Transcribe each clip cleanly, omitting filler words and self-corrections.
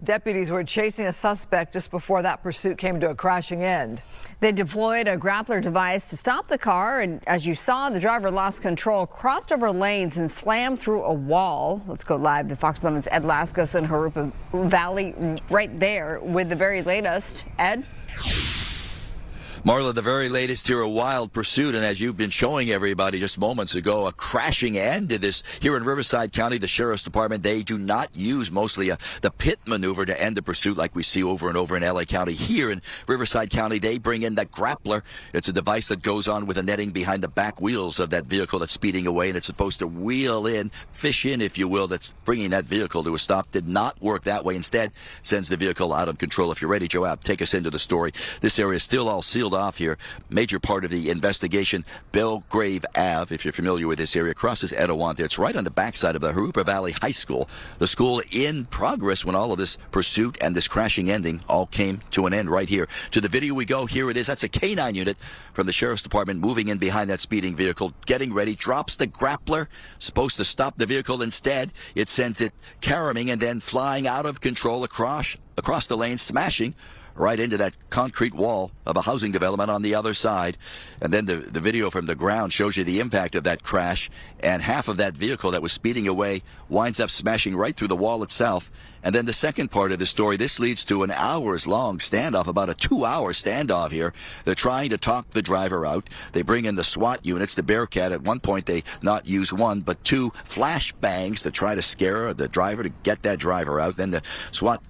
Deputies were chasing a suspect just before that pursuit came to a crashing end. They deployed a grappler device to stop the car, and as you saw, the driver lost control, crossed over lanes, and slammed through a wall. Let's go live to Fox 11's Ed Lascos in Jurupa Valley, right there with the very latest. Ed? Marla, the very latest here, a wild pursuit, and as you've been showing everybody just moments ago, a crashing end to this here in Riverside County. The Sheriff's Department, they do not use mostly the pit maneuver to end the pursuit like we see over and over in LA County. Here in Riverside County, they bring in the grappler. It's a device that goes on with a netting behind the back wheels of that vehicle that's speeding away, and it's supposed to wheel in, fish in, if you will, that's bringing that vehicle to a stop. Did not work that way. Instead, sends the vehicle out of control. If you're ready, Joab, take us into the story. This area is still all sealed off here. Major part of the investigation, Belgrave Ave, if you're familiar with this area, crosses Etowah. It's right on the backside of the Jurupa Valley High School. The school in progress when all of this pursuit and this crashing ending all came to an end right here. To the video we go. Here it is. That's a K9 unit from the Sheriff's Department moving in behind that speeding vehicle, getting ready, drops the grappler, supposed to stop the vehicle. Instead, it sends it caroming and then flying out of control across the lane, smashing right into that concrete wall of a housing development on the other side. And then the video from the ground shows you the impact of that crash, and half of that vehicle that was speeding away winds up smashing right through the wall itself. And then the second part of the story, this leads to an hours-long standoff, about a 2-hour standoff here. They're trying to talk the driver out. They bring in the SWAT units, the Bearcat. At one point, they not use one, but two flashbangs to try to scare the driver, to get that driver out. Then the SWAT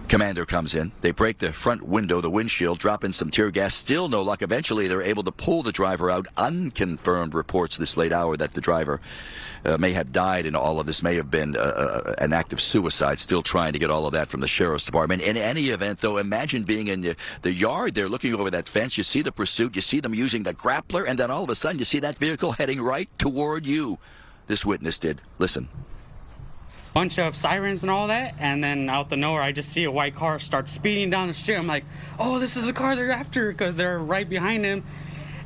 commander comes in. They break the front window, the windshield, drop in some tear gas. Still no luck. Eventually, they're able to pull the driver out. Unconfirmed reports this late hour that the driver may have died, and all of this may have been an act of suicide. Still trying to get all of that from the Sheriff's Department. In any event, though, imagine being in the yard there looking over that fence. You see the pursuit. You see them using the grappler, and then all of a sudden you see that vehicle heading right toward you. This witness did. Listen. Bunch of sirens and all that, and then out the nowhere I just see a white car start speeding down the street. I'm like, oh, this is the car they're after, because they're right behind him.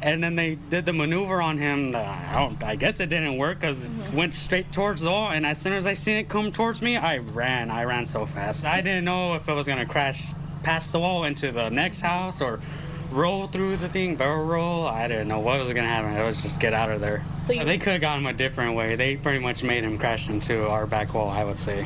And then they did the maneuver on him. I guess it didn't work, because it went straight towards the wall, and as soon as I seen it come towards me, I ran so fast. I didn't know if it was going to crash past the wall into the next house or roll through the thing, barrel roll. I didn't know what was going to happen. It was just get out of there. So they could have got him a different way. They pretty much made him crash into our back wall, I would say.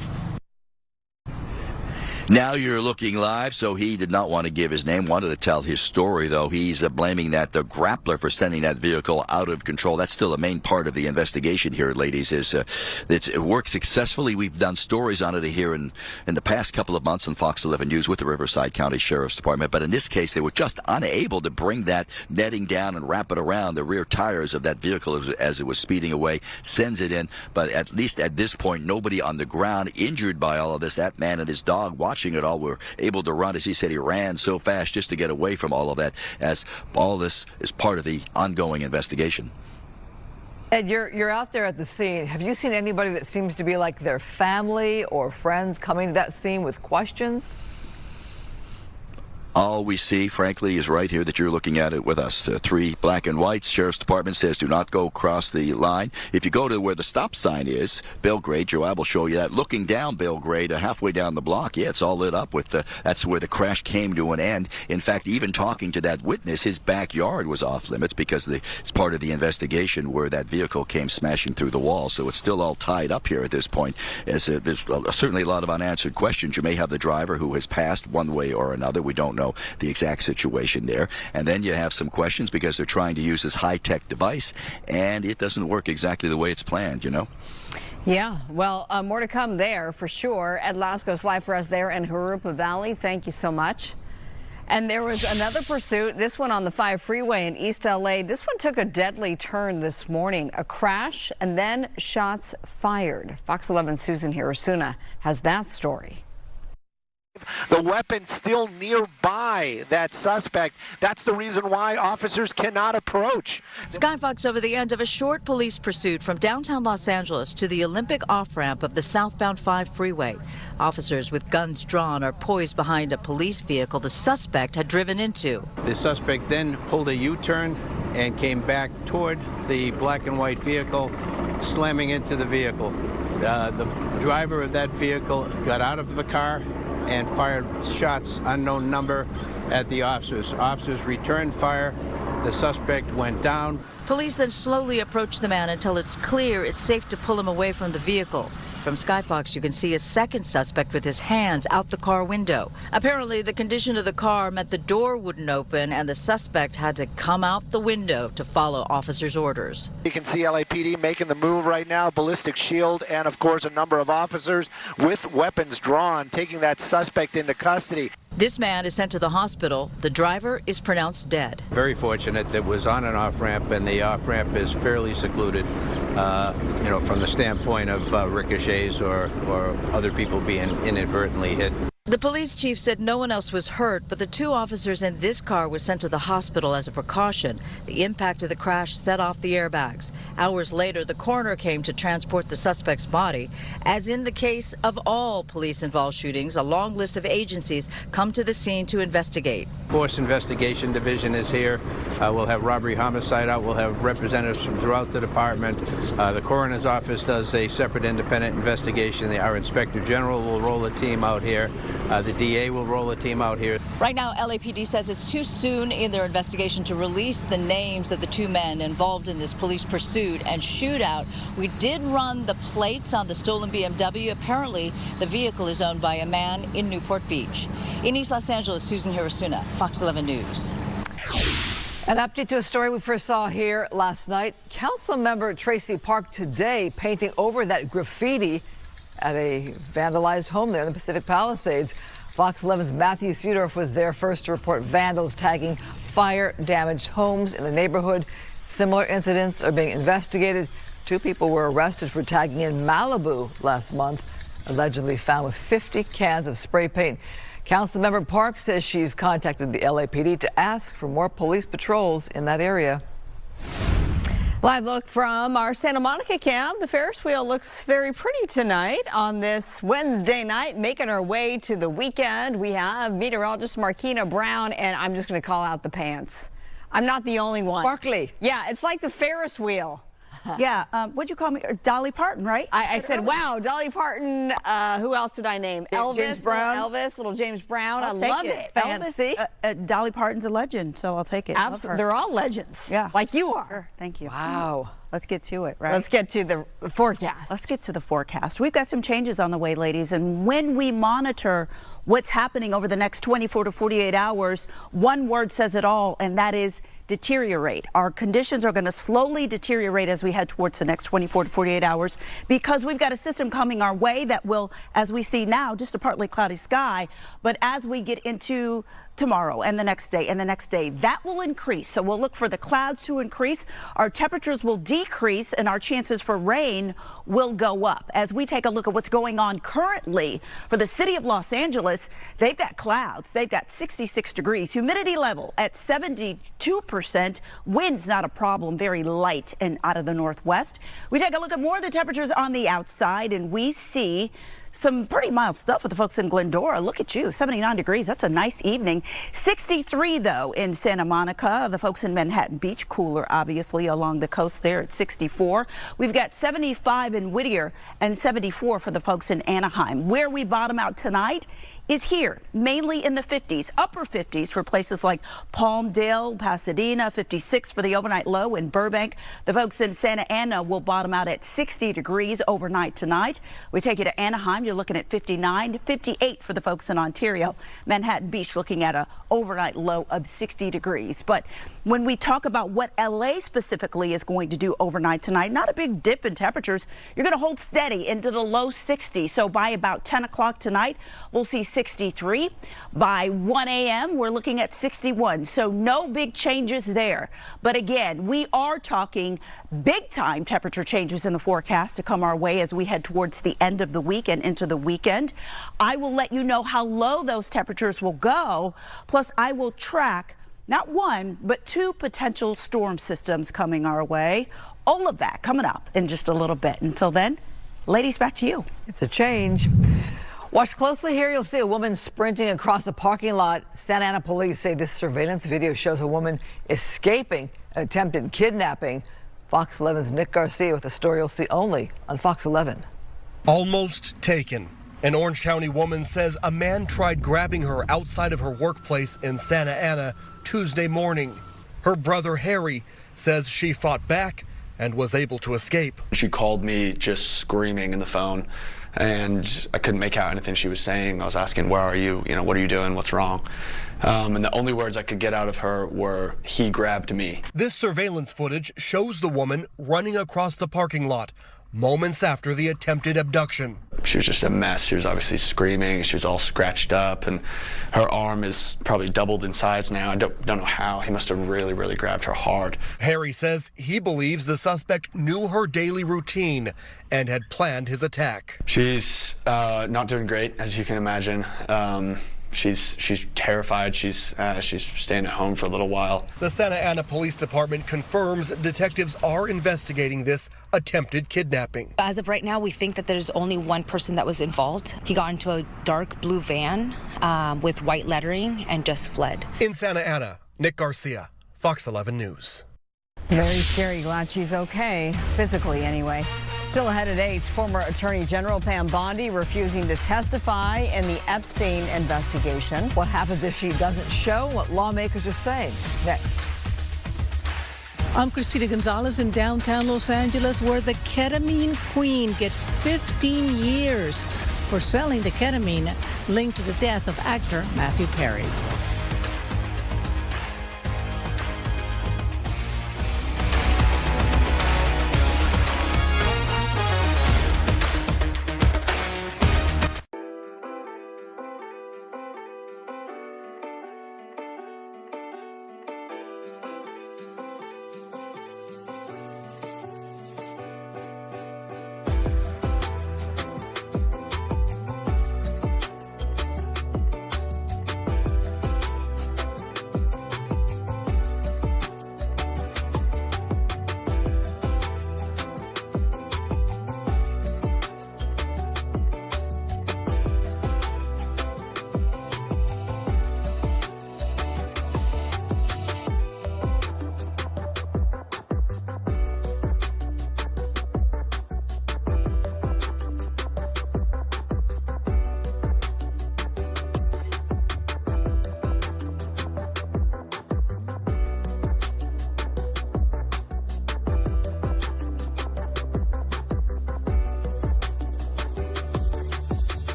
Now you're looking live, so he did not want to give his name, wanted to tell his story, though. He's blaming the grappler for sending that vehicle out of control. That's still a main part of the investigation here, ladies, is it worked successfully. We've done stories on it here in the past couple of months on Fox 11 News with the Riverside County Sheriff's Department, but in this case, they were just unable to bring that netting down and wrap it around the rear tires of that vehicle as it was speeding away, sends it in, but at least at this point, nobody on the ground injured by all of this. That man and his dog watching it all were able to run. As he said, he ran so fast just to get away from all of that, as all this is part of the ongoing investigation. Ed, you're out there at the scene. Have you seen anybody that seems to be like their family or friends coming to that scene with questions? All we see, frankly, is right here that you're looking at it with us. 3 black and whites. Sheriff's Department says do not go across the line. If you go to where the stop sign is, Belgrade, Joab will show you that. Looking down Belgrade, halfway down the block, yeah, it's all lit up with that's where the crash came to an end. In fact, even talking to that witness, his backyard was off limits because it's part of the investigation where that vehicle came smashing through the wall. So it's still all tied up here at this point. There's certainly a lot of unanswered questions. You may have the driver who has passed one way or another. We don't know the exact situation there. And then you have some questions because they're trying to use this high-tech device, and it doesn't work exactly the way it's planned, you know? Yeah, well, more to come there for sure. Ed Lascos live for us there in Jurupa Valley. Thank you so much. And there was another pursuit, this one on the 5 freeway in East LA. This one took a deadly turn this morning. A crash and then shots fired. Fox 11's Susan Hirosuna has that story. The weapon still nearby that suspect. That's the reason why officers cannot approach. Sky Fox over the end of a short police pursuit from downtown Los Angeles to the Olympic off-ramp of the southbound 5 freeway. Officers with guns drawn are poised behind a police vehicle the suspect had driven into. The suspect then pulled a U-turn and came back toward the black and white vehicle, slamming into the vehicle. The driver of that vehicle got out of the car, and fired shots, unknown number, at the officers. Officers returned fire. The suspect went down. Police then slowly approach the man until it's clear it's safe to pull him away from the vehicle. From Skyfox, you can see a second suspect with his hands out the car window. Apparently, the condition of the car meant the door wouldn't open, and the suspect had to come out the window to follow officers' orders. You can see LAPD making the move right now, ballistic shield, and of course a number of officers with weapons drawn, taking that suspect into custody. This man is sent to the hospital. The driver is pronounced dead. Very fortunate that it was on an off-ramp, and the off-ramp is fairly secluded, from the standpoint of ricochets or other people being inadvertently hit. The police chief said no one else was hurt, but the two officers in this car were sent to the hospital as a precaution. The impact of the crash set off the airbags. Hours later, the coroner came to transport the suspect's body. As in the case of all police-involved shootings, a long list of agencies come to the scene to investigate. Force Investigation Division is here. We'll have robbery homicide out. We'll have representatives from throughout the department. The coroner's office does a separate independent investigation. Our inspector general will roll a team out here. The DA will roll a team out here. Right now, LAPD says it's too soon in their investigation to release the names of the two men involved in this police pursuit and shootout. We did run the plates on the stolen BMW. Apparently, the vehicle is owned by a man in Newport Beach. In East Los Angeles, Susan Hirosuna, Fox 11 News. An update to a story we first saw here last night. Council member Tracy Park today painting over that graffiti at a vandalized home there in the Pacific Palisades. Fox 11's Matthew Seudorf was there first to report vandals tagging fire-damaged homes in the neighborhood. Similar incidents are being investigated. 2 people were arrested for tagging in Malibu last month, allegedly found with 50 cans of spray paint. Councilmember Park says she's contacted the LAPD to ask for more police patrols in that area. Live look from our Santa Monica camp. The Ferris wheel looks very pretty tonight on this Wednesday night, making our way to the weekend. We have meteorologist Markina Brown, and I'm just going to call out the pants. I'm not the only one. Sparkly. Yeah, it's like the Ferris wheel. Yeah, what'd you call me? Dolly Parton, right? I said, wow, Dolly Parton. Who else did I name? Elvis, James Brown. Little James Brown. I'll I love take it. Fancy. Dolly Parton's a legend, so I'll take it. Absolutely. They're all legends. Yeah. Like you are. Sure, thank you. Wow. Let's get to it, right? Let's get to the forecast. Let's get to the forecast. We've got some changes on the way, ladies, and when we monitor what's happening over the next 24 to 48 hours, one word says it all, and that is deteriorate. Our conditions are going to slowly deteriorate as we head towards the next 24 to 48 hours because we've got a system coming our way that will, as we see now, just a partly cloudy sky, but as we get into tomorrow and the next day and the next day, that will increase. So we'll look for the clouds to increase, our temperatures will decrease, and our chances for rain will go up. As we take a look at what's going on currently for the city of Los Angeles, they've got clouds. They've got 66 degrees, humidity level at 72%, winds not a problem, very light and out of the northwest. We take a look at more of the temperatures on the outside, and we see some pretty mild stuff with the folks in Glendora. Look at you, 79 degrees. That's a nice evening. 63, though, in Santa Monica. The folks in Manhattan Beach, cooler, obviously, along the coast there at 64. We've got 75 in Whittier and 74 for the folks in Anaheim. Where we bottom out tonight is here, mainly in the 50s, upper 50s for places like Palmdale, Pasadena, 56 for the overnight low in Burbank. The folks in Santa Ana will bottom out at 60 degrees overnight tonight. We take you to Anaheim, you're looking at 59, 58 for the folks in Ontario. Manhattan Beach looking at a overnight low of 60 degrees. But when we talk about what LA specifically is going to do overnight tonight, not a big dip in temperatures. You're going to hold steady into the low 60s. So by about 10 o'clock tonight, we'll see 63. By 1 a.m., we're looking at 61. So no big changes there. But again, we are talking big time temperature changes in the forecast to come our way as we head towards the end of the week and into the weekend. I will let you know how low those temperatures will go. Plus, I will track not one, but 2 potential storm systems coming our way. All of that coming up in just a little bit. Until then, ladies, back to you. It's a change. Watch closely here. You'll see a woman sprinting across a parking lot. Santa Ana police say this surveillance video shows a woman escaping an attempted kidnapping. Fox 11's Nick Garcia with a story you'll see only on Fox 11. Almost taken. An Orange County woman says a man tried grabbing her outside of her workplace in Santa Ana Tuesday morning. Her brother Harry says she fought back and was able to escape. She called me just screaming in the phone, and I couldn't make out anything she was saying. I was asking, where are you? What are you doing? What's wrong? And the only words I could get out of her were, he grabbed me. This surveillance footage shows the woman running across the parking lot moments after the attempted abduction. She was just a mess. She was obviously screaming. She was all scratched up, and her arm is probably doubled in size now. I don't know how. He must have really, really grabbed her hard. Harry says he believes the suspect knew her daily routine and had planned his attack. She's not doing great, as you can imagine. She's terrified. She's staying at home for a little while. The Santa Ana Police Department confirms detectives are investigating this attempted kidnapping. As of right now, we think that there's only one person that was involved. He got into a dark blue van with white lettering and just fled. In Santa Ana, Nick Garcia, Fox 11 News. Very scary. Glad she's okay, physically anyway. Still ahead at 8, former Attorney General Pam Bondi refusing to testify in the Epstein investigation. What happens if she doesn't show what lawmakers are saying? Next. I'm Christina Gonzalez in downtown Los Angeles, where the ketamine queen gets 15 years for selling the ketamine linked to the death of actor Matthew Perry.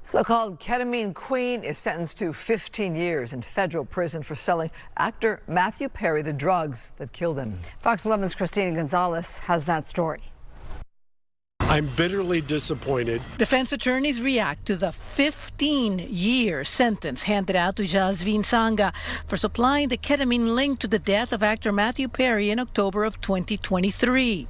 So-called ketamine queen is sentenced to 15 years in federal prison for selling actor Matthew Perry the drugs that killed him. Fox 11's Christina Gonzalez has that story. I'm bitterly disappointed. Defense attorneys react to the 15-year sentence handed out to Jasvin Sanga for supplying the ketamine linked to the death of actor Matthew Perry in October of 2023.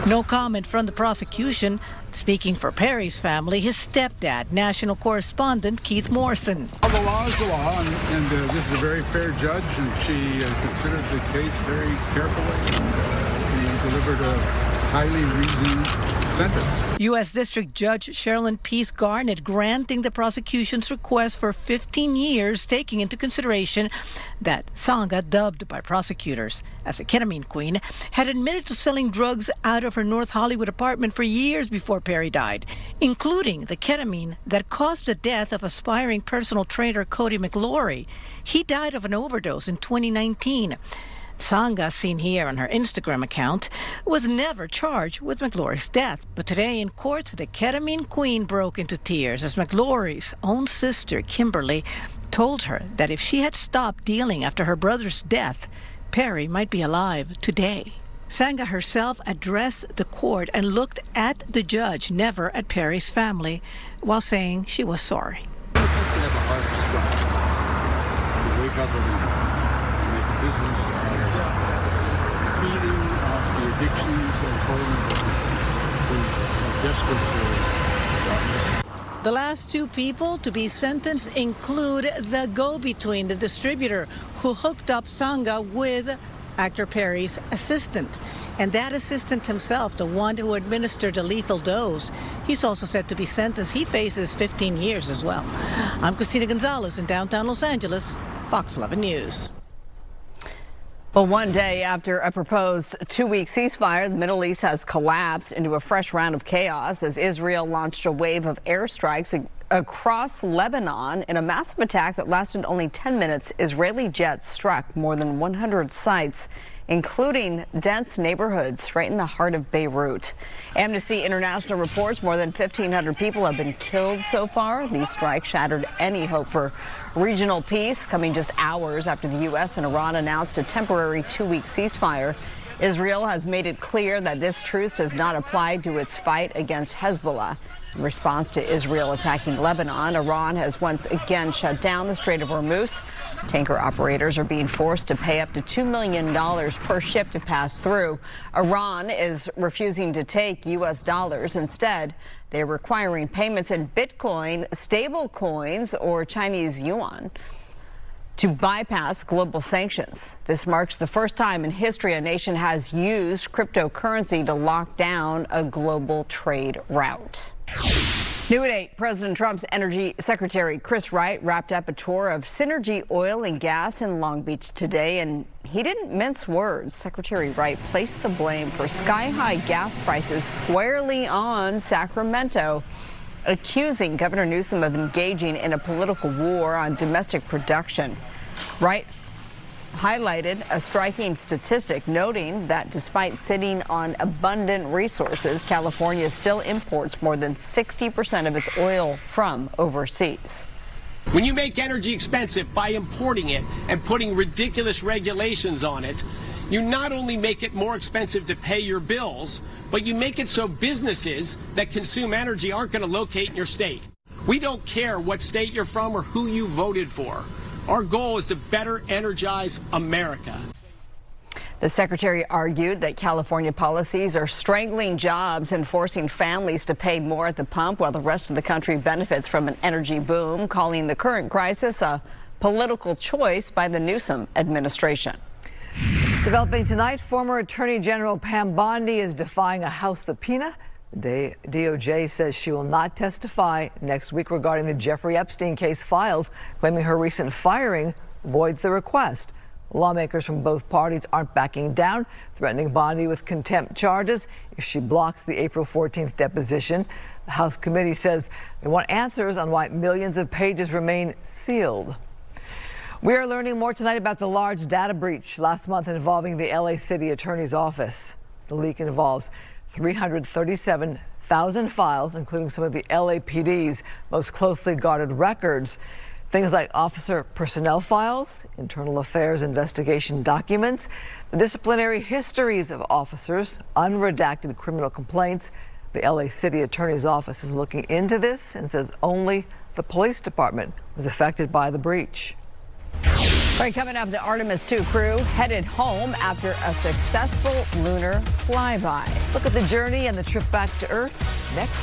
No comment from the prosecution. Speaking for Perry's family, his stepdad, national correspondent Keith Morrison. The law is the law, and this is a very fair judge, and she considered the case very carefully and delivered a highly reasoned sentence. U.S. District Judge Sherilyn Peace Garnett granting the prosecution's request for 15 years, taking into consideration that Tsonga, dubbed by prosecutors as a ketamine queen, had admitted to selling drugs out of her North Hollywood apartment for years before Perry died, including the ketamine that caused the death of aspiring personal trainer Cody McLaury. He died of an overdose in 2019. Tsonga, seen here on her Instagram account, was never charged with McLaury's death. But today in court, the ketamine queen broke into tears as McLaury's own sister, Kimberly, told her that if she had stopped dealing after her brother's death, Perry might be alive today. Tsonga herself addressed the court and looked at the judge, never at Perry's family, while saying she was sorry. You have a hard struggle to wake up and make a business feeding the addictions and holding who are desperate for drugs. The last two people to be sentenced include the go-between, the distributor who hooked up Tsonga with actor Perry's assistant. And that assistant himself, the one who administered a lethal dose, he's also set to be sentenced. He faces 15 years as well. I'm Christina Gonzalez in downtown Los Angeles, Fox 11 News. Well, one day after a proposed two-week ceasefire, the Middle East has collapsed into a fresh round of chaos as Israel launched a wave of airstrikes across Lebanon in a massive attack that lasted only 10 minutes. Israeli jets struck more than 100 sites, including dense neighborhoods right in the heart of Beirut. Amnesty International reports more than 1,500 people have been killed so far. These strikes shattered any hope for regional peace, coming just hours after the U.S. and Iran announced a temporary two-week ceasefire. Israel has made it clear that this truce does not apply to its fight against Hezbollah. In response to Israel attacking Lebanon, Iran has once again shut down the Strait of Hormuz. Tanker operators are being forced to pay up to $2 million per ship to pass through. Iran is refusing to take U.S. dollars. Instead, they're requiring payments in Bitcoin, stable coins, or Chinese yuan to bypass global sanctions. This marks the first time in history a nation has used cryptocurrency to lock down a global trade route. New at 8, President Trump's Energy Secretary Chris Wright wrapped up a tour of Synergy Oil and Gas in Long Beach today, and he didn't mince words. Secretary Wright placed the blame for sky-high gas prices squarely on Sacramento, accusing Governor Newsom of engaging in a political war on domestic production. Wright highlighted a striking statistic, noting that despite sitting on abundant resources, California still imports more than 60% of its oil from overseas. When you make energy expensive by importing it and putting ridiculous regulations on it, you not only make it more expensive to pay your bills, but you make it so businesses that consume energy aren't going to locate in your state. We don't care what state you're from or who you voted for. Our goal is to better energize America. The secretary argued that California policies are strangling jobs and forcing families to pay more at the pump while the rest of the country benefits from an energy boom, calling the current crisis a political choice by the Newsom administration. Developing tonight, former Attorney General Pam Bondi is defying a House subpoena. The DOJ says she will not testify next week regarding the Jeffrey Epstein case files, claiming her recent firing voids the request. Lawmakers from both parties aren't backing down, threatening Bondi with contempt charges if she blocks the April 14th deposition. The House committee says they want answers on why millions of pages remain sealed. We are learning more tonight about the large data breach last month involving the LA City Attorney's Office. The leak involves 337,000 files, including some of the LAPD's most closely guarded records. Things like officer personnel files, internal affairs investigation documents, the disciplinary histories of officers, unredacted criminal complaints. The LA City Attorney's Office is looking into this and says only the police department was affected by the breach. All right, coming up, the Artemis 2 crew headed home after a successful lunar flyby. Look at the journey and the trip back to Earth next.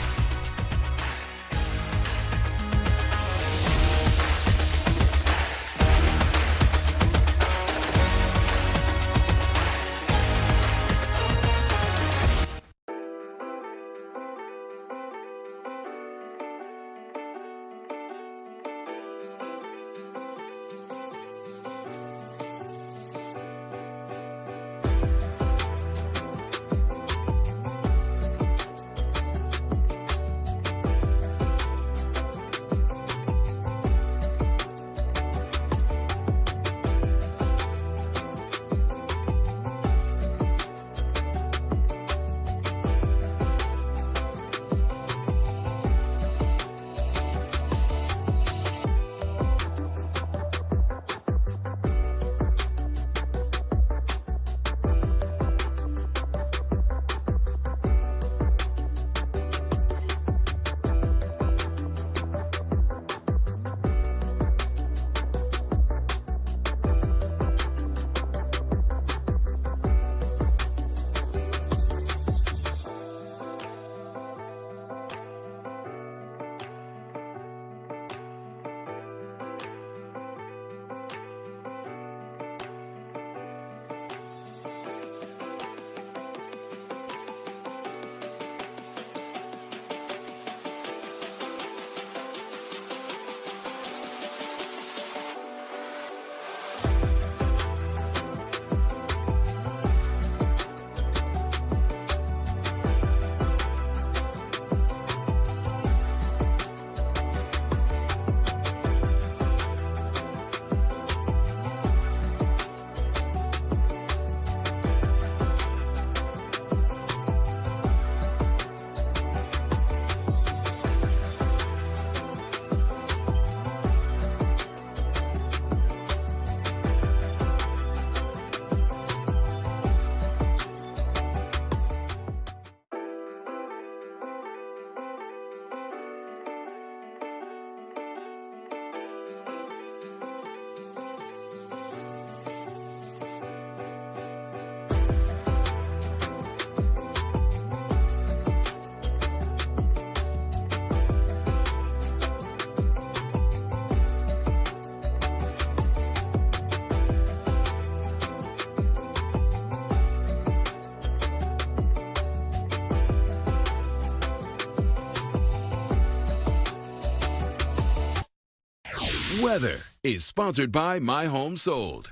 Weather is sponsored by My Home Sold.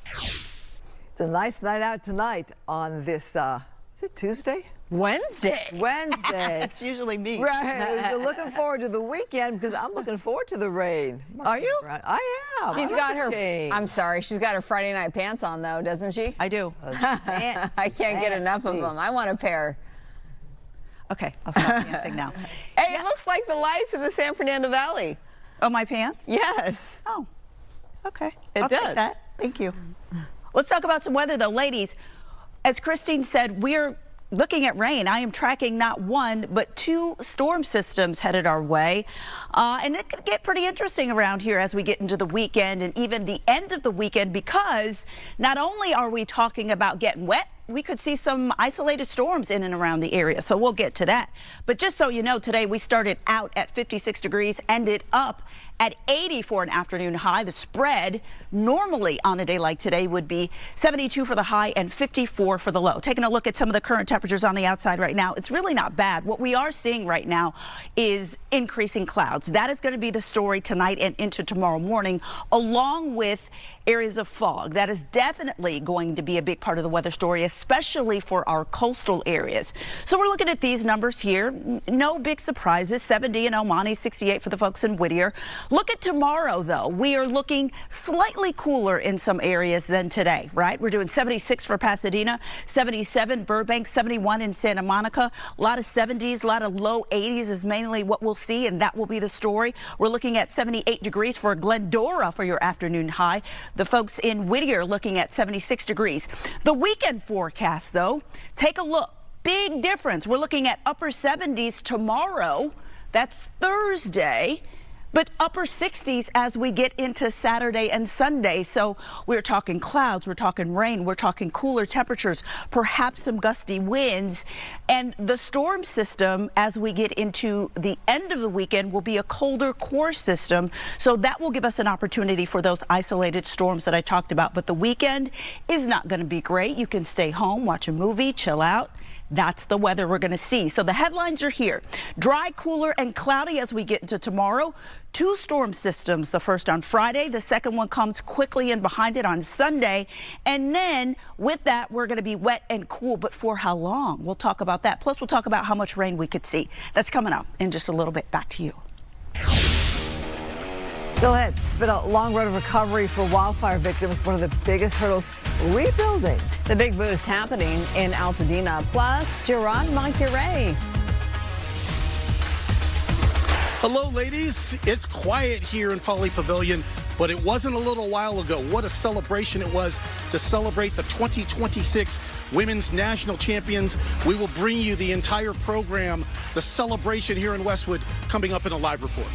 It's a nice night out tonight on this, is it Tuesday? Wednesday. Wednesday. It's usually me. Right. So looking forward to the weekend because I'm looking forward to the rain. Are you? I am. She's got her, I'm sorry, she's got her Friday night pants on though, doesn't she? I do. I can't get enough of them. I want a pair. Okay, I'll stop dancing now. Hey, it looks like the lights in the San Fernando Valley. Oh, my pants? Yes. Oh, okay. It does. Take that. Thank you. Let's talk about some weather, though. Ladies, as Christine said, we're looking at rain. I am tracking not one, but two storm systems headed our way. And it could get pretty interesting around here as we get into the weekend and even the end of the weekend, because not only are we talking about getting wet, we could see some isolated storms in and around the area. So we'll get to that. But just so you know, today we started out at 56 degrees, ended up at 80 for an afternoon high. The spread normally on a day like today would be 72 for the high and 54 for the low. Taking a look at some of the current temperatures on the outside right now, it's really not bad. What we are seeing right now is increasing clouds. That is going to be the story tonight and into tomorrow morning, along with areas of fog. That is definitely going to be a big part of the weather story, especially for our coastal areas. So we're looking at these numbers here. No big surprises. 70 in El Monte, 68 for the folks in Whittier. Look at tomorrow, though. We are looking slightly cooler in some areas than today, right? We're doing 76 for Pasadena, 77 Burbank, 71 in Santa Monica. A lot of 70s, a lot of low 80s is mainly what we'll see, and that will be the story. We're looking at 78 degrees for Glendora for your afternoon high. The folks in Whittier looking at 76 degrees. The weekend forecast, though, take a look. Big difference. We're looking at upper 70s tomorrow. That's Thursday. But upper 60s as we get into Saturday and Sunday. So we're talking clouds, we're talking rain, we're talking cooler temperatures, perhaps some gusty winds. And the storm system as we get into the end of the weekend will be a colder core system. So that will give us an opportunity for those isolated storms that I talked about. But the weekend is not going to be great. You can stay home, watch a movie, chill out. That's the weather we're going to see. So the headlines are here. Dry, cooler, and cloudy as we get into tomorrow. 2 storm systems, the first on Friday. The second one comes quickly in behind it on Sunday. And then with that, we're going to be wet and cool. But for how long? We'll talk about that. Plus, we'll talk about how much rain we could see. That's coming up in just a little bit. Back to you. Go ahead. It's been a long road of recovery for wildfire victims. One of the biggest hurdles, rebuilding. The big boost happening in Altadena. Plus, Jurupa. Hello, ladies. It's quiet here in Foley Pavilion, but it wasn't a little while ago. What a celebration it was to celebrate the 2026 Women's National Champions. We will bring you the entire program, the celebration here in Westwood, coming up in a live report.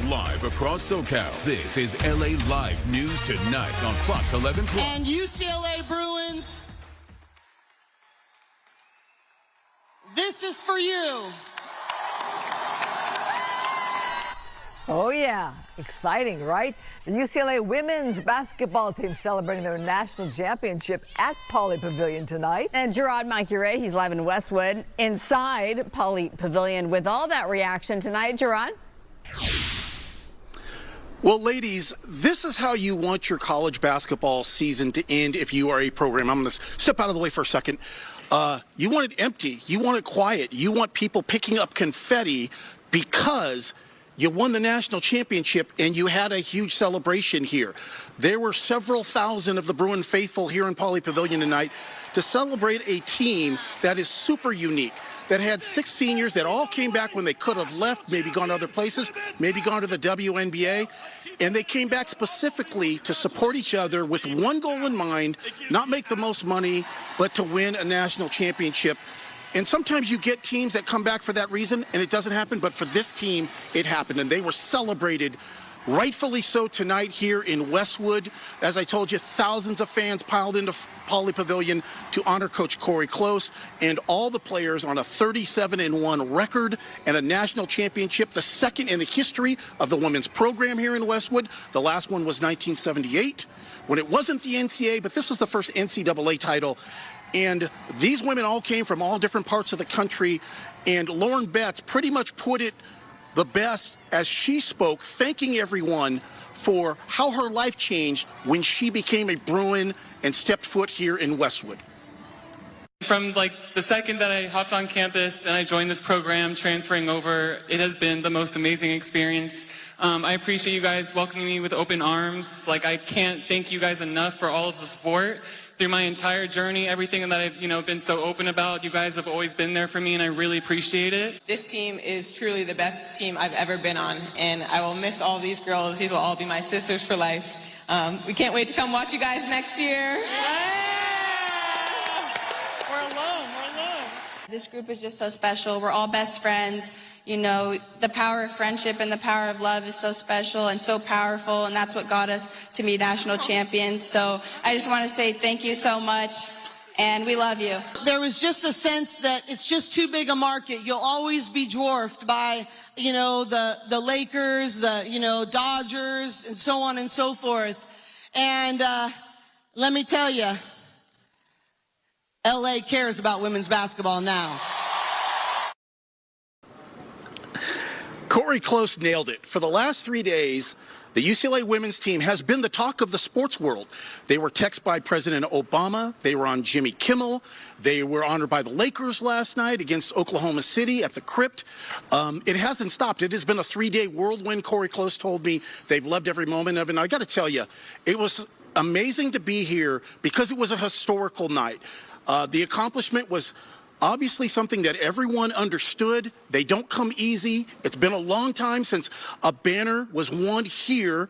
Live across SoCal, this is LA Live News Tonight on Fox 11 Plus. And UCLA Bruins, this is for you. Oh, yeah. Exciting, right? The UCLA women's basketball team celebrating their national championship at Pauley Pavilion tonight. And Jurupa, he's live in Westwood inside Pauley Pavilion with all that reaction tonight. Jurupa? Well, ladies, this is how you want your college basketball season to end if you are a program. I'm going to step out of the way for a second. You want it empty. You want it quiet. You want people picking up confetti because you won the national championship and you had a huge celebration here. There were several thousand of the Bruin faithful here in Pauley Pavilion tonight to celebrate a team that is super unique, that had 6 seniors that all came back when they could have left, maybe gone to other places, maybe gone to the WNBA. And they came back specifically to support each other with one goal in mind, not make the most money, but to win a national championship. And sometimes you get teams that come back for that reason, and it doesn't happen. But for this team, it happened, and they were celebrated rightfully so tonight here in Westwood. As I told you, thousands of fans piled into Pauley Pavilion to honor Coach Corey Close and all the players on a 37-1 record and a national championship, the second in the history of the women's program here in Westwood. The last one was 1978 when it wasn't the NCAA, but this is the first NCAA title. And these women all came from all different parts of the country, and Lauren Betts pretty much put it the best as she spoke, thanking everyone for how her life changed when she became a Bruin and stepped foot here in Westwood. From the second that I hopped on campus and I joined this program, transferring over, it has been the most amazing experience. I appreciate you guys welcoming me with open arms. I can't thank you guys enough for all of the support through my entire journey, everything that I've been so open about. You guys have always been there for me, and I really appreciate it. This team is truly the best team I've ever been on, and I will miss all these girls. These will all be my sisters for life. We can't wait to come watch you guys next year. We're alone. This group is just so special. We're all best friends. The power of friendship and the power of love is so special and so powerful, and that's what got us to be national champions. So I just want to say thank you so much, and we love you. There was just a sense that it's just too big a market. You'll always be dwarfed by, the Lakers, the, Dodgers, and so on and so forth. And let me tell you, LA cares about women's basketball now. Corey Close nailed it. For the last 3 days, the UCLA women's team has been the talk of the sports world. They were texted by President Obama. They were on Jimmy Kimmel. They were honored by the Lakers last night against Oklahoma City at the Crypt. It hasn't stopped. It has been a 3-day whirlwind. Corey Close told me they've loved every moment of it. And I got to tell you, it was amazing to be here because it was a historical night. The accomplishment was obviously something that everyone understood. They don't come easy. It's been a long time since a banner was won here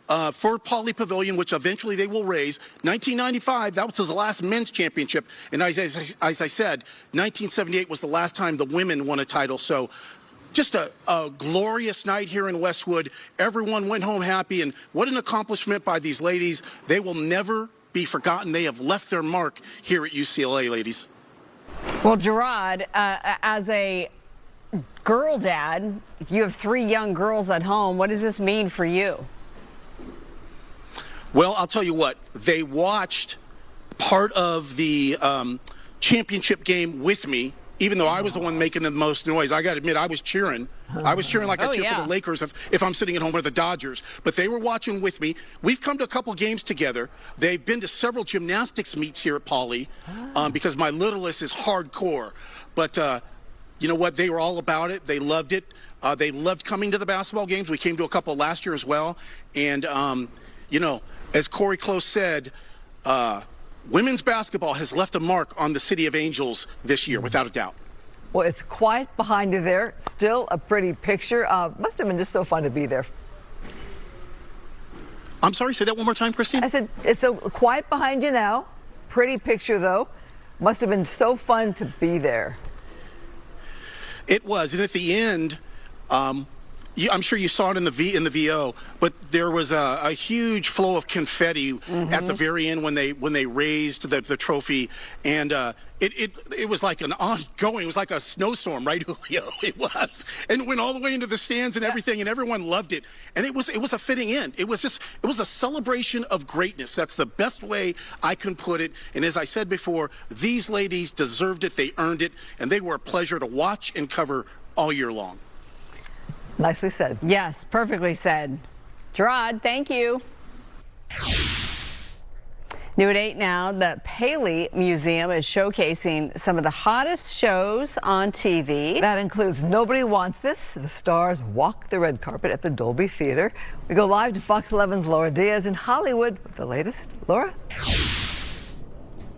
for Pauley Pavilion, which eventually they will raise. 1995, that was the last men's championship. And as I said, 1978 was the last time the women won a title. So just a glorious night here in Westwood. Everyone went home happy. And what an accomplishment by these ladies. They will never be forgotten. They have left their mark here at UCLA, ladies. Well, Gerard, as a girl dad, you have 3 young girls at home. What does this mean for you? Well, I'll tell you what. They watched part of the championship game with me, even though I was the one making the most noise. I got to admit, I was cheering. I was cheering like I cheer for the Lakers if I'm sitting at home with the Dodgers. But they were watching with me. We've come to a couple games together. They've been to several gymnastics meets here at Pauley because my littlest is hardcore. But you know what? They were all about it. They loved it. They loved coming to the basketball games. We came to a couple last year as well. And, as Corey Close said, women's basketball has left a mark on the City of Angels this year, without a doubt. Well, it's quiet behind you there. Still a pretty picture. Must have been just so fun to be there. I'm sorry, say that one more time, Christine. I said it's so quiet behind you now. Pretty picture, though. Must have been so fun to be there. It was, and at the end, I'm sure you saw it in the VO, but there was a huge flow of confetti at the very end when they raised the trophy, and it was like an ongoing. It was like a snowstorm, right, Julio? It was, and it went all the way into the stands and everything, and everyone loved it. And it was a fitting end. It was a celebration of greatness. That's the best way I can put it. And as I said before, these ladies deserved it. They earned it, and they were a pleasure to watch and cover all year long. Nicely said. Yes, perfectly said. Gerard, thank you. New at 8 now, the Paley Museum is showcasing some of the hottest shows on TV. That includes Nobody Wants This. The stars walk the red carpet at the Dolby Theater. We go live to Fox 11's Laura Diaz in Hollywood with the latest. Laura?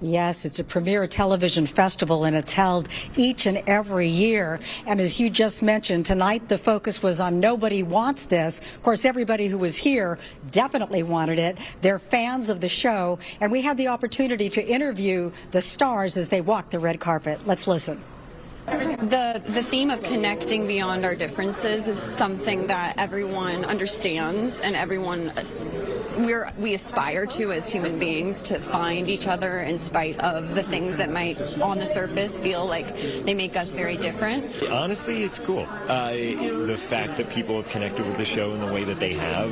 Yes, it's a premier television festival, and it's held each and every year. And as you just mentioned, tonight the focus was on Nobody Wants This. Of course, everybody who was here definitely wanted it. They're fans of the show, and we had the opportunity to interview the stars as they walked the red carpet. Let's listen. The theme of connecting beyond our differences is something that everyone understands, and we aspire to as human beings, to find each other in spite of the things that might on the surface feel like they make us very different. Honestly, it's cool. The fact that people have connected with the show in the way that they have,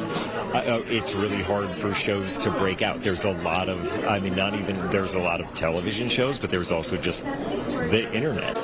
it's really hard for shows to break out. There's a lot of, there's a lot of television shows, but there's also just the internet.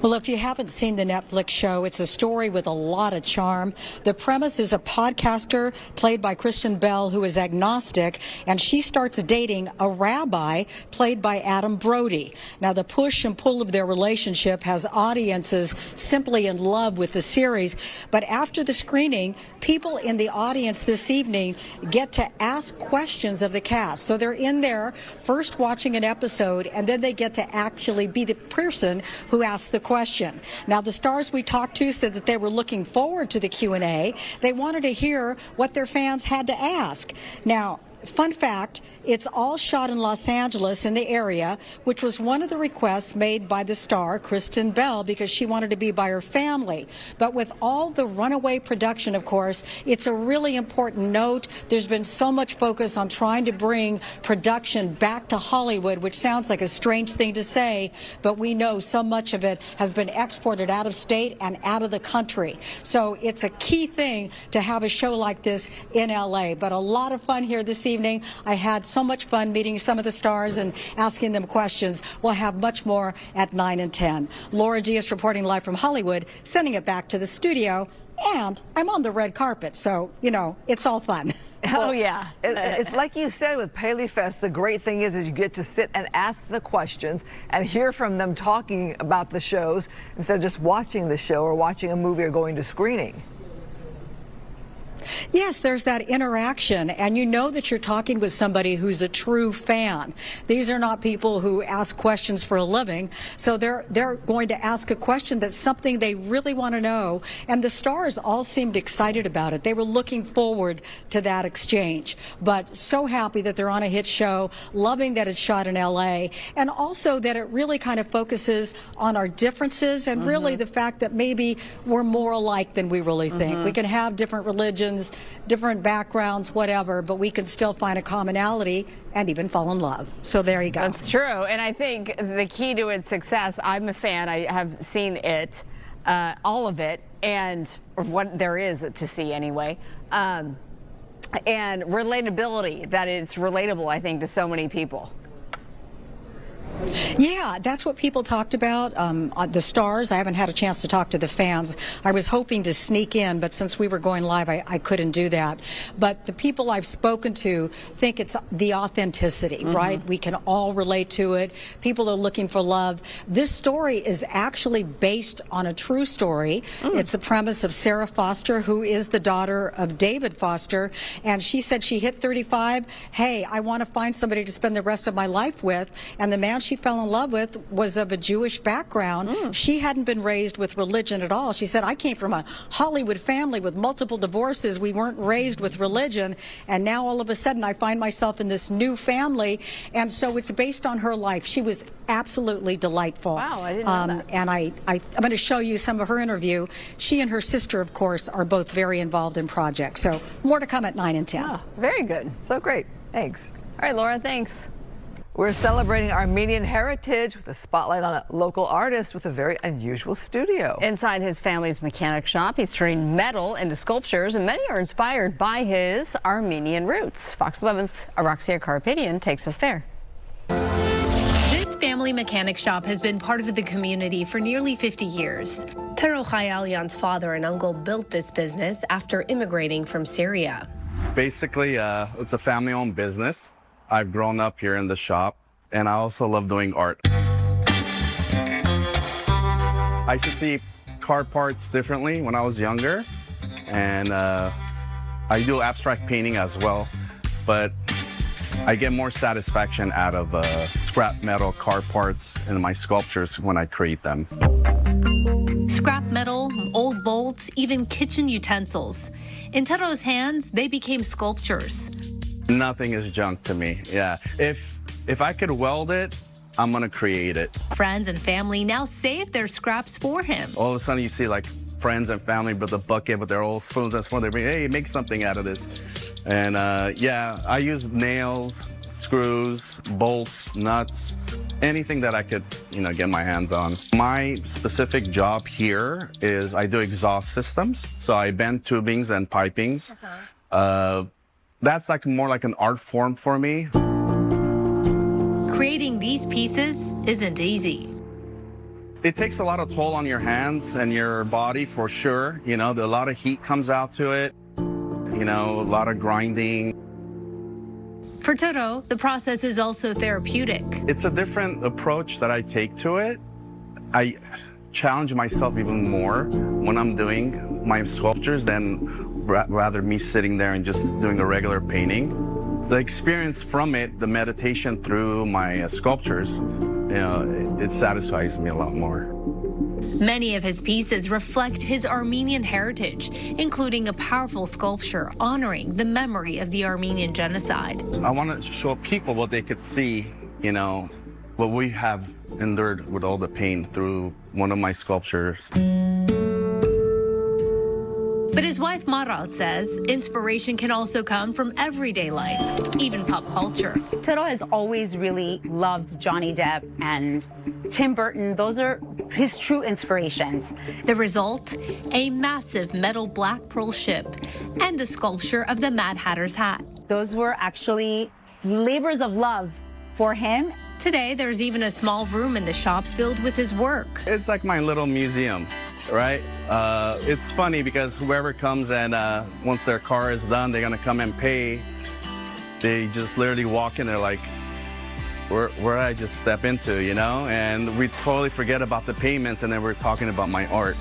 Well, if you haven't seen the Netflix show, it's a story with a lot of charm. The premise is a podcaster played by Kristen Bell who is agnostic, and she starts dating a rabbi played by Adam Brody. Now, the push and pull of their relationship has audiences simply in love with the series. But after the screening, people in the audience this evening get to ask questions of the cast. So they're in there first watching an episode, and then they get to actually be the person who asks the question. Now, the stars we talked to said that they were looking forward to the Q&A. They wanted to hear what their fans had to ask. Now, fun fact, it's all shot in Los Angeles, in the area, which was one of the requests made by the star, Kristen Bell, because she wanted to be by her family. But with all the runaway production, of course, it's a really important note. There's been so much focus on trying to bring production back to Hollywood, which sounds like a strange thing to say, but we know so much of it has been exported out of state and out of the country. So it's a key thing to have a show like this in LA. But a lot of fun here this evening. I had so much fun meeting some of the stars and asking them questions. We'll have much more at 9 and 10. Laura Diaz reporting live from Hollywood, sending it back to the studio. And I'm on the red carpet, so, you know, it's all fun. Oh, yeah. It's like you said with PaleyFest, the great thing is you get to sit and ask the questions and hear from them talking about the shows instead of just watching the show or watching a movie or going to screening. Yes, there's that interaction, and you know that you're talking with somebody who's a true fan. These are not people who ask questions for a living, so they're going to ask a question that's something they really want to know, and the stars all seemed excited about it. They were looking forward to that exchange, but so happy that they're on a hit show, loving that it's shot in LA, and also that it really kind of focuses on our differences and really the fact that maybe we're more alike than we really think. We can have different religions, different backgrounds, whatever, but we can still find a commonality and even fall in love. So there you go. That's true. And I think the key to its success, I'm a fan. I have seen it, all of it, and or what there is to see anyway. And relatability, that it's relatable, I think, to so many people. Yeah, that's what people talked about. The stars, I haven't had a chance to talk to the fans. I was hoping to sneak in, but since we were going live, I couldn't do that. But the people I've spoken to think it's the authenticity, right? We can all relate to it. People are looking for love. This story is actually based on a true story. It's a premise of Sarah Foster, who is the daughter of David Foster. And she said she hit 35. Hey, I want to find somebody to spend the rest of my life with. And the man she fell in love with was of a Jewish background. She hadn't been raised with religion at all. She said, I came from a Hollywood family with multiple divorces. We weren't raised with religion. And now all of a sudden I find myself in this new family. And so it's based on her life. She was absolutely delightful. Wow, I didn't know that. And I'm going to show you some of her interview. She and her sister, of course, are both very involved in projects. So more to come at 9 and 10. Oh, very good. So great. Thanks. All right, Laura, thanks. We're celebrating Armenian heritage with a spotlight on a local artist with a very unusual studio. Inside his family's mechanic shop, he's turning metal into sculptures, and many are inspired by his Armenian roots. Fox 11's Araxia Karapetian takes us there. This family mechanic shop has been part of the community for nearly 50 years. Tero Khayalyan's father and uncle built this business after immigrating from Syria. Basically, it's a family-owned business. I've grown up here in the shop, and I also love doing art. I used to see car parts differently when I was younger, and I do abstract painting as well, but I get more satisfaction out of scrap metal car parts in my sculptures when I create them. Scrap metal, old bolts, even kitchen utensils. In Tero's hands, they became sculptures. Nothing is junk to me, yeah. If I could weld it, I'm gonna create it. Friends and family now save their scraps for him. All of a sudden you see like friends and family with a bucket with their old spoons and spoons. They bring, hey, make something out of this. And yeah, I use nails, screws, bolts, nuts, anything that I could, get my hands on. My specific job here is I do exhaust systems. So I bend tubings and pipings. That's more like an art form for me. Creating these pieces isn't easy. It takes a lot of toll on your hands and your body for sure. A lot of heat comes out to it, a lot of grinding. For Tero, the process is also therapeutic. It's a different approach that I take to it. I challenge myself even more when I'm doing my sculptures than rather me sitting there and just doing a regular painting. The experience from it, the meditation through my sculptures, it satisfies me a lot more. Many of his pieces reflect his Armenian heritage, including a powerful sculpture honoring the memory of the Armenian genocide. I want to show people what they could see, what we have endured with all the pain through one of my sculptures. But his wife Maral says inspiration can also come from everyday life, even pop culture. Tero has always really loved Johnny Depp and Tim Burton. Those are his true inspirations. The result, a massive metal black pearl ship and a sculpture of the Mad Hatter's hat. Those were actually labors of love for him. Today, there's even a small room in the shop filled with his work. It's like my little museum, right? It's funny because whoever comes and once their car is done, they're gonna come and pay. They just literally walk in, they're like, where did I just step into, And we totally forget about the payments and then we're talking about my art.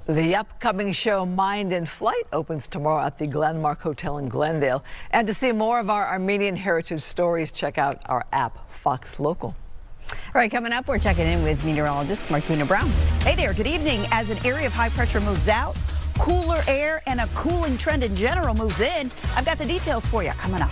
The upcoming show Mind in Flight opens tomorrow at the Glenmark Hotel in Glendale. And to see more of our Armenian heritage stories, check out our app, Fox Local. All right, coming up, we're checking in with meteorologist Martina Brown. Hey there, good evening. As an area of high pressure moves out, cooler air and a cooling trend in general moves in. I've got the details for you coming up.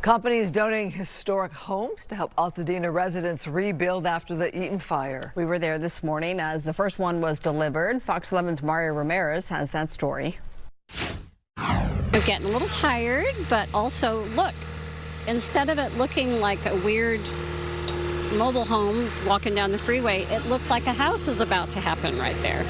Companies donating historic homes to help Altadena residents rebuild after the Eaton fire. We were there this morning as the first one was delivered. Fox 11's Mario Ramirez has that story. They're getting a little tired, but also, look, instead of it looking like a weird mobile home walking down the freeway, it looks like a house is about to happen right there.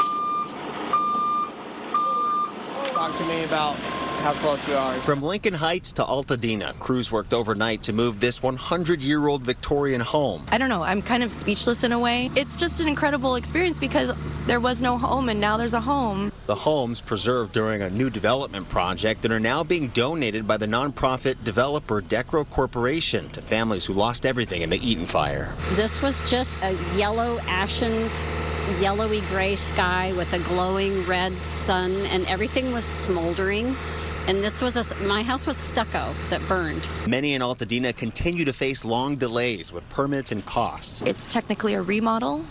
Talk to me about how close we are. From Lincoln Heights to Altadena, crews worked overnight to move this 100-year-old Victorian home. I don't know, I'm kind of speechless in a way. It's just an incredible experience because there was no home and now there's a home. The homes preserved during a new development project and are now being donated by the nonprofit developer Decro Corporation to families who lost everything in the Eaton fire. This was just a yellow, ashen, yellowy gray sky with a glowing red sun, and everything was smoldering. And this was my house was stucco that burned. Many in Altadena continue to face long delays with permits and costs. It's technically a remodel.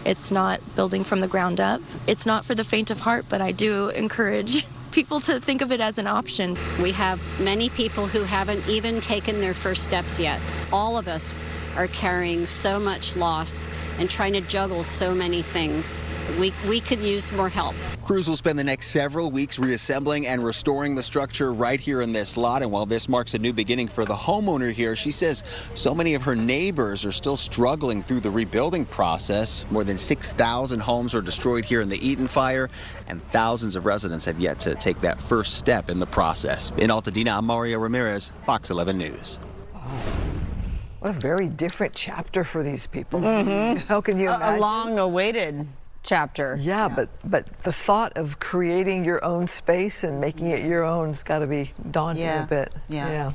It's not building from the ground up. It's not for the faint of heart, but I do encourage people to think of it as an option. We have many people who haven't even taken their first steps yet. All of us are carrying so much loss and trying to juggle so many things. We could use more help. Crews will spend the next several weeks reassembling and restoring the structure right here in this lot. And while this marks a new beginning for the homeowner here, she says so many of her neighbors are still struggling through the rebuilding process. More than 6,000 homes were destroyed here in the Eaton fire, and thousands of residents have yet to take that first step in the process. In Altadena, I'm Mario Ramirez, Fox 11 News. What a very different chapter for these people. Mm-hmm. How can you imagine? A long-awaited chapter. Yeah, but the thought of creating your own space and making it your own has got to be daunting a bit. Yeah.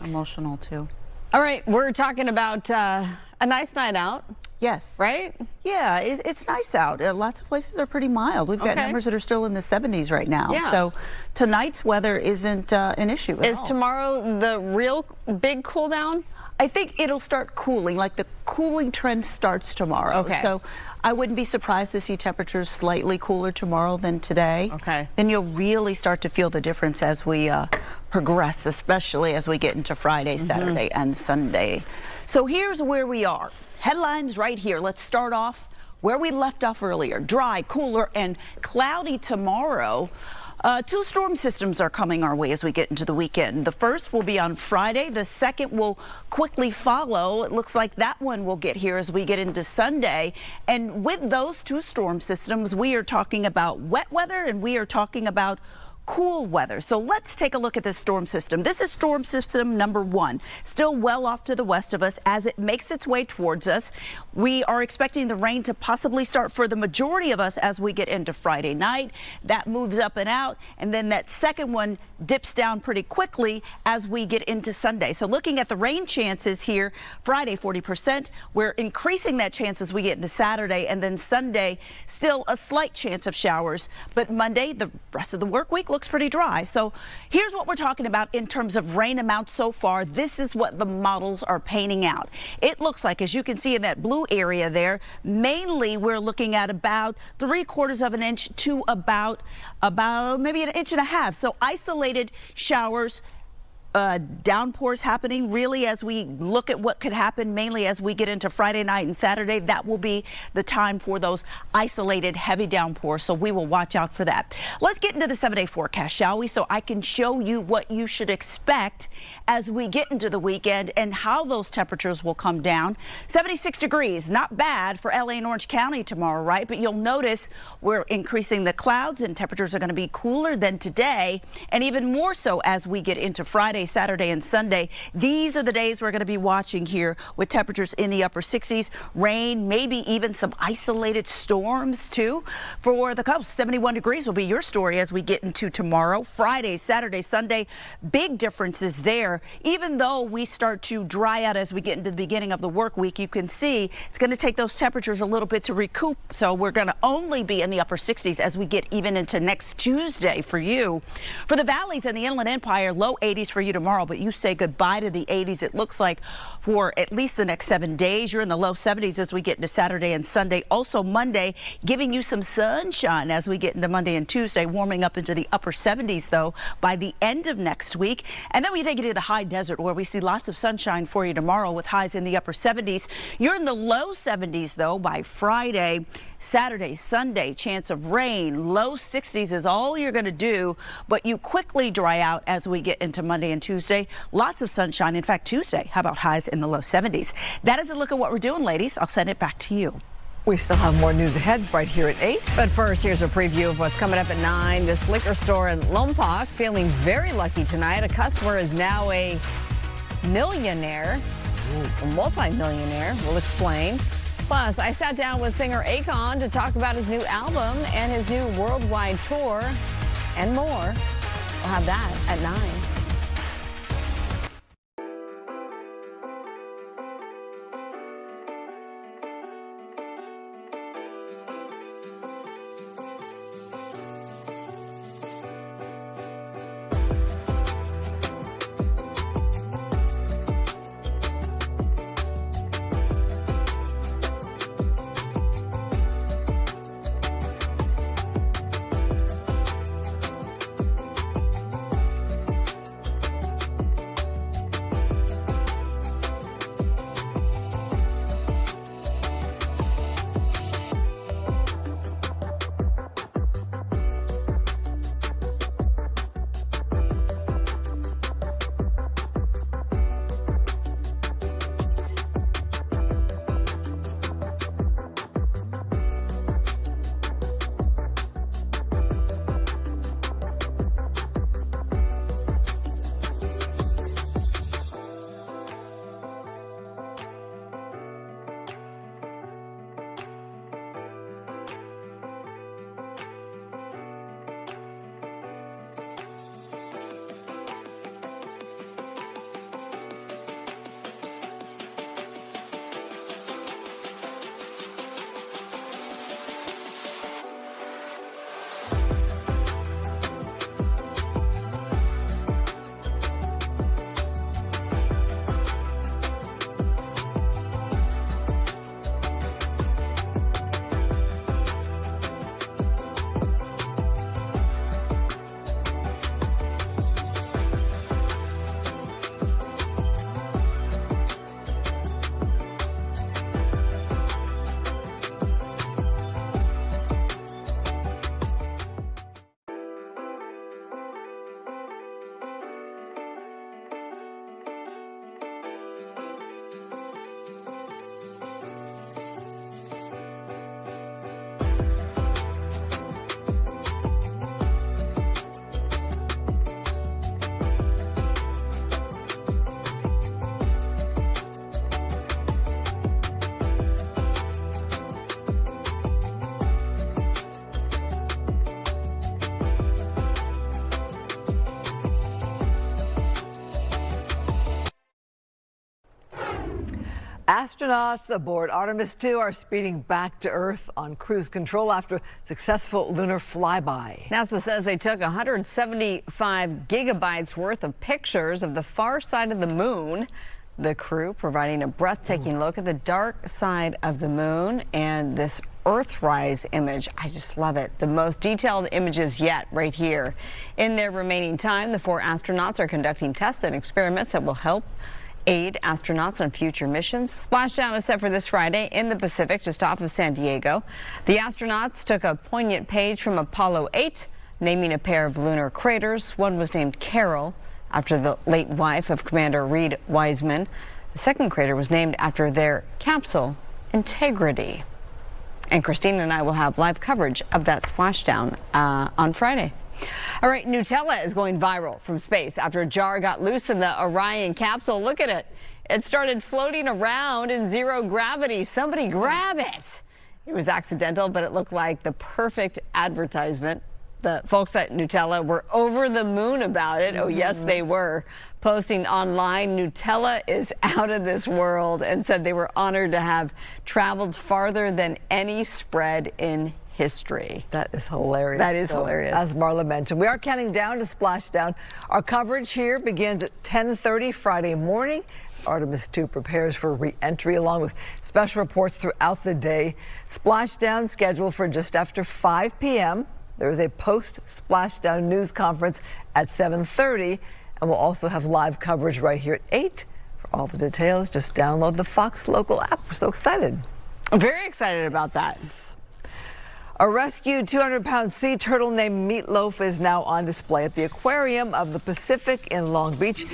Emotional too. All right, we're talking about a nice night out. Yes. Right? Yeah, it's nice out. Lots of places are pretty mild. We've got numbers that are still in the 70s right now. Yeah. So tonight's weather isn't an issue at all. Is tomorrow the real big cool down? I think it'll start cooling, like the cooling trend starts tomorrow. Okay. So I wouldn't be surprised to see temperatures slightly cooler tomorrow than today. Okay. Then you'll really start to feel the difference as we progress, especially as we get into Friday, Saturday, and Sunday. So here's where we are. Headlines right here. Let's start off where we left off earlier. Dry, cooler, and cloudy tomorrow. Two storm systems are coming our way as we get into the weekend. The first will be on Friday. The second will quickly follow. It looks like that one will get here as we get into Sunday. And with those two storm systems, we are talking about wet weather and we are talking about cool weather. So let's take a look at this storm system. This is storm system number 1, still well off to the west of us as it makes its way towards us. We are expecting the rain to possibly start for the majority of us as we get into Friday night. That moves up and out, and then that second one dips down pretty quickly as we get into Sunday. So looking at the rain chances here, Friday 40%. We're increasing that chance as we get into Saturday, and then Sunday still a slight chance of showers. But Monday, the rest of the work week looks pretty dry. So here's what we're talking about in terms of rain amounts so far. This is what the models are painting out. It looks like, as you can see in that blue area there, mainly we're looking at about 3/4 of an inch to about maybe 1.5 inches. So isolated showers, downpours happening really as we look at what could happen mainly as we get into Friday night and Saturday. That will be the time for those isolated heavy downpours, so we will watch out for that. Let's get into the 7-day forecast, shall we, so I can show you what you should expect as we get into the weekend and how those temperatures will come down. 76 degrees, not bad for LA and Orange County tomorrow, right? But you'll notice we're increasing the clouds and temperatures are going to be cooler than today, and even more so as we get into Friday, Saturday, and Sunday. These are the days we're going to be watching here with temperatures in the upper 60s, rain, maybe even some isolated storms too. For the coast, 71 degrees will be your story as we get into tomorrow. Friday, Saturday, Sunday, big differences there. Even though we start to dry out as we get into the beginning of the work week, you can see it's going to take those temperatures a little bit to recoup. So we're going to only be in the upper 60s as we get even into next Tuesday for you. For the valleys and the Inland Empire, low 80s for you. you tomorrow, but you say goodbye to the 80s. It looks like for at least the next 7 days. You're in the low 70s as we get into Saturday and Sunday. Also Monday, giving you some sunshine as we get into Monday and Tuesday, warming up into the upper 70s, though, by the end of next week. And then we take you to the high desert, where we see lots of sunshine for you tomorrow with highs in the upper 70s. You're in the low 70s, though, by Friday. Saturday, Sunday, chance of rain, low 60s is all you're going to do, but you quickly dry out as we get into Monday and Tuesday. Lots of sunshine. In fact, Tuesday, how about highs in the low 70s? That is a look at what we're doing, ladies. I'll send it back to you. We still have more news ahead right here at 8. But first, here's a preview of what's coming up at 9. This liquor store in Lompoc feeling very lucky tonight. A customer is now a millionaire, a multi-millionaire. We'll explain. Plus, I sat down with singer Akon to talk about his new album and his new worldwide tour and more. We'll have that at 9. Astronauts aboard Artemis 2 are speeding back to Earth on cruise control after a successful lunar flyby. NASA says they took 175 gigabytes worth of pictures of the far side of the moon. The crew providing a breathtaking look at the dark side of the moon and this Earthrise image. I just love it. The most detailed images yet right here. In their remaining time, the 4 astronauts are conducting tests and experiments that will help aid astronauts on future missions. Splashdown is set for this Friday in the Pacific, just off of San Diego. The astronauts took a poignant page from Apollo 8, naming a pair of lunar craters. One was named Carol, after the late wife of Commander Reed Wiseman. The second crater was named after their capsule, Integrity. And Christina and I will have live coverage of that splashdown on Friday. All right, Nutella is going viral from space after a jar got loose in the Orion capsule. Look at it. It started floating around in zero gravity. Somebody grab it. It was accidental, but it looked like the perfect advertisement. The folks at Nutella were over the moon about it. Oh, yes, they were. Posting online, Nutella is out of this world, and said they were honored to have traveled farther than any spread in history. That is hilarious. That is hilarious. As Marla mentioned, we are counting down to splashdown. Our coverage here begins at 10:30 Friday morning. Artemis 2 prepares for re-entry along with special reports throughout the day. Splashdown scheduled for just after 5 p.m. There is a post-splashdown news conference at 7:30, and we'll also have live coverage right here at 8. For all the details, just download the Fox Local app. We're so excited. I'm very excited about that. A rescued 200-pound sea turtle named Meatloaf is now on display at the aquarium of the Pacific in Long Beach.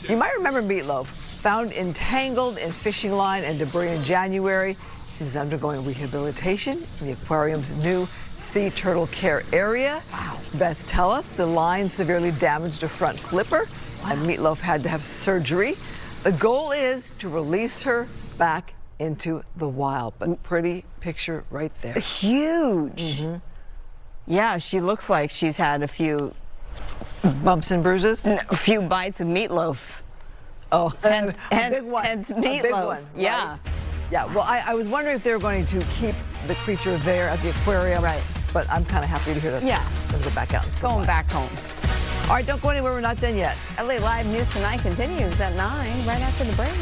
You might remember Meatloaf, found entangled in fishing line and debris in January. He is undergoing rehabilitation in the aquarium's new sea turtle care area. Wow. Vets tell us the line severely damaged a front flipper, and Meatloaf had to have surgery. The goal is to release her back into the wild, but pretty picture right there. Huge. Yeah, she looks like she's had a few bumps and bruises, a few bites of meatloaf. Oh, hence big one. Hence A meatloaf. big one, Yeah. right? Yeah, well, I was wondering if they were going to keep the creature there at the aquarium. Right. But I'm kind of happy to hear that. Yeah. Let's go back out. Going back home. All right, don't go anywhere. We're not done yet. LA Live News Tonight continues at 9 right after the break.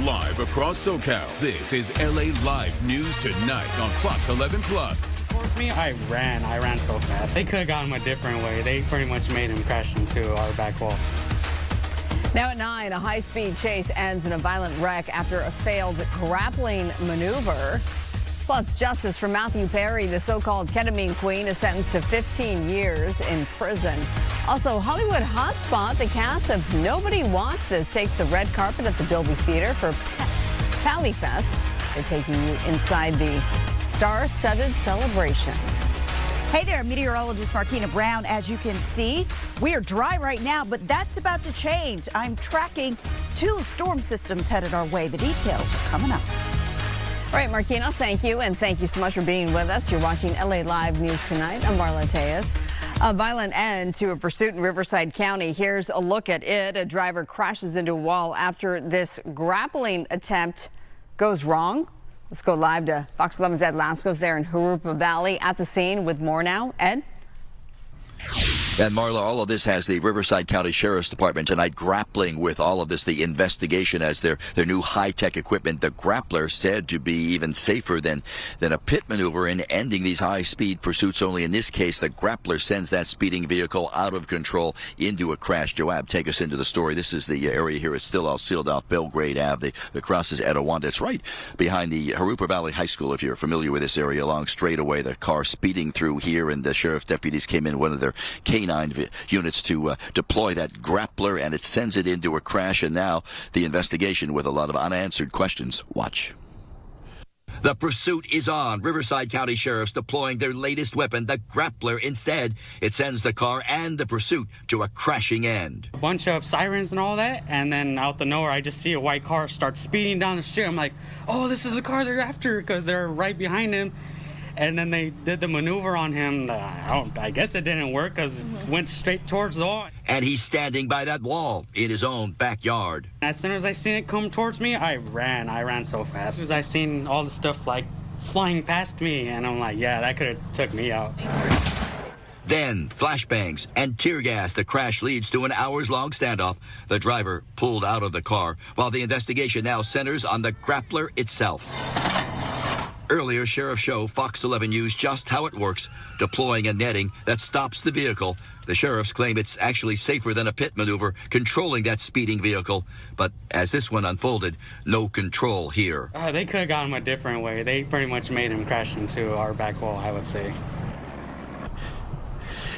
Live across SoCal, this is LA Live News Tonight on Fox 11 Plus. Towards me, I ran so fast. They could have gone a different way. They pretty much made him crash into our back wall. Now at 9, a high-speed chase ends in a violent wreck after a failed grappling maneuver. Plus, justice for Matthew Perry, the so-called ketamine queen, is sentenced to 15 years in prison. Also, Hollywood hotspot, the cast of Nobody Wants This takes the red carpet at the Dolby Theater for PaleyFest. They're taking you inside the star-studded celebration. Hey there, meteorologist Martina Brown. As you can see, we are dry right now, but that's about to change. I'm tracking 2 storm systems headed our way. The details are coming up. All right, Martina, thank you, and thank you so much for being with us. You're watching LA Live News Tonight. I'm Marla Tejas. A violent end to a pursuit in Riverside County. Here's a look at it. A driver crashes into a wall after this grappling attempt goes wrong. Let's go live to Fox 11's Ed Lascos there in Jurupa Valley at the scene with more now. Ed? And Marla, all of this has the Riverside County Sheriff's Department tonight grappling with all of this, the investigation as their new high-tech equipment. The grappler said to be even safer than a pit maneuver in ending these high-speed pursuits. Only in this case, the grappler sends that speeding vehicle out of control into a crash. Joab, take us into the story. This is the area here. It's still all sealed off Belgrade Ave. The cross is Etowanda. It's right behind the Jurupa Valley High School, if you're familiar with this area, along straightaway. The car speeding through here, and the sheriff's deputies came in one of their canine units to deploy that grappler, and it sends it into a crash. And now the investigation with a lot of unanswered questions. Watch. The pursuit is on. Riverside County Sheriffs deploying their latest weapon, the grappler. Instead, it sends the car and the pursuit to a crashing end. A bunch of sirens and all that, and then out the nowhere, I just see a white car start speeding down the street. I'm like, oh, this is the car they're after, because they're right behind him. And then they did the maneuver on him. I guess it didn't work because it went straight towards the wall. And he's standing by that wall in his own backyard. As soon as I seen it come towards me, I ran so fast. As I seen all the stuff like flying past me, and I'm like, yeah, that could have took me out. Then flashbangs and tear gas. The crash leads to an hours-long standoff. The driver pulled out of the car, while the investigation now centers on the grappler itself. Earlier, Sheriff Show, Fox 11 News, just how it works, deploying a netting that stops the vehicle. The sheriffs claim it's actually safer than a pit maneuver, controlling that speeding vehicle. But as this one unfolded, no control here. They could have got him a different way. They pretty much made him crash into our back wall, I would say.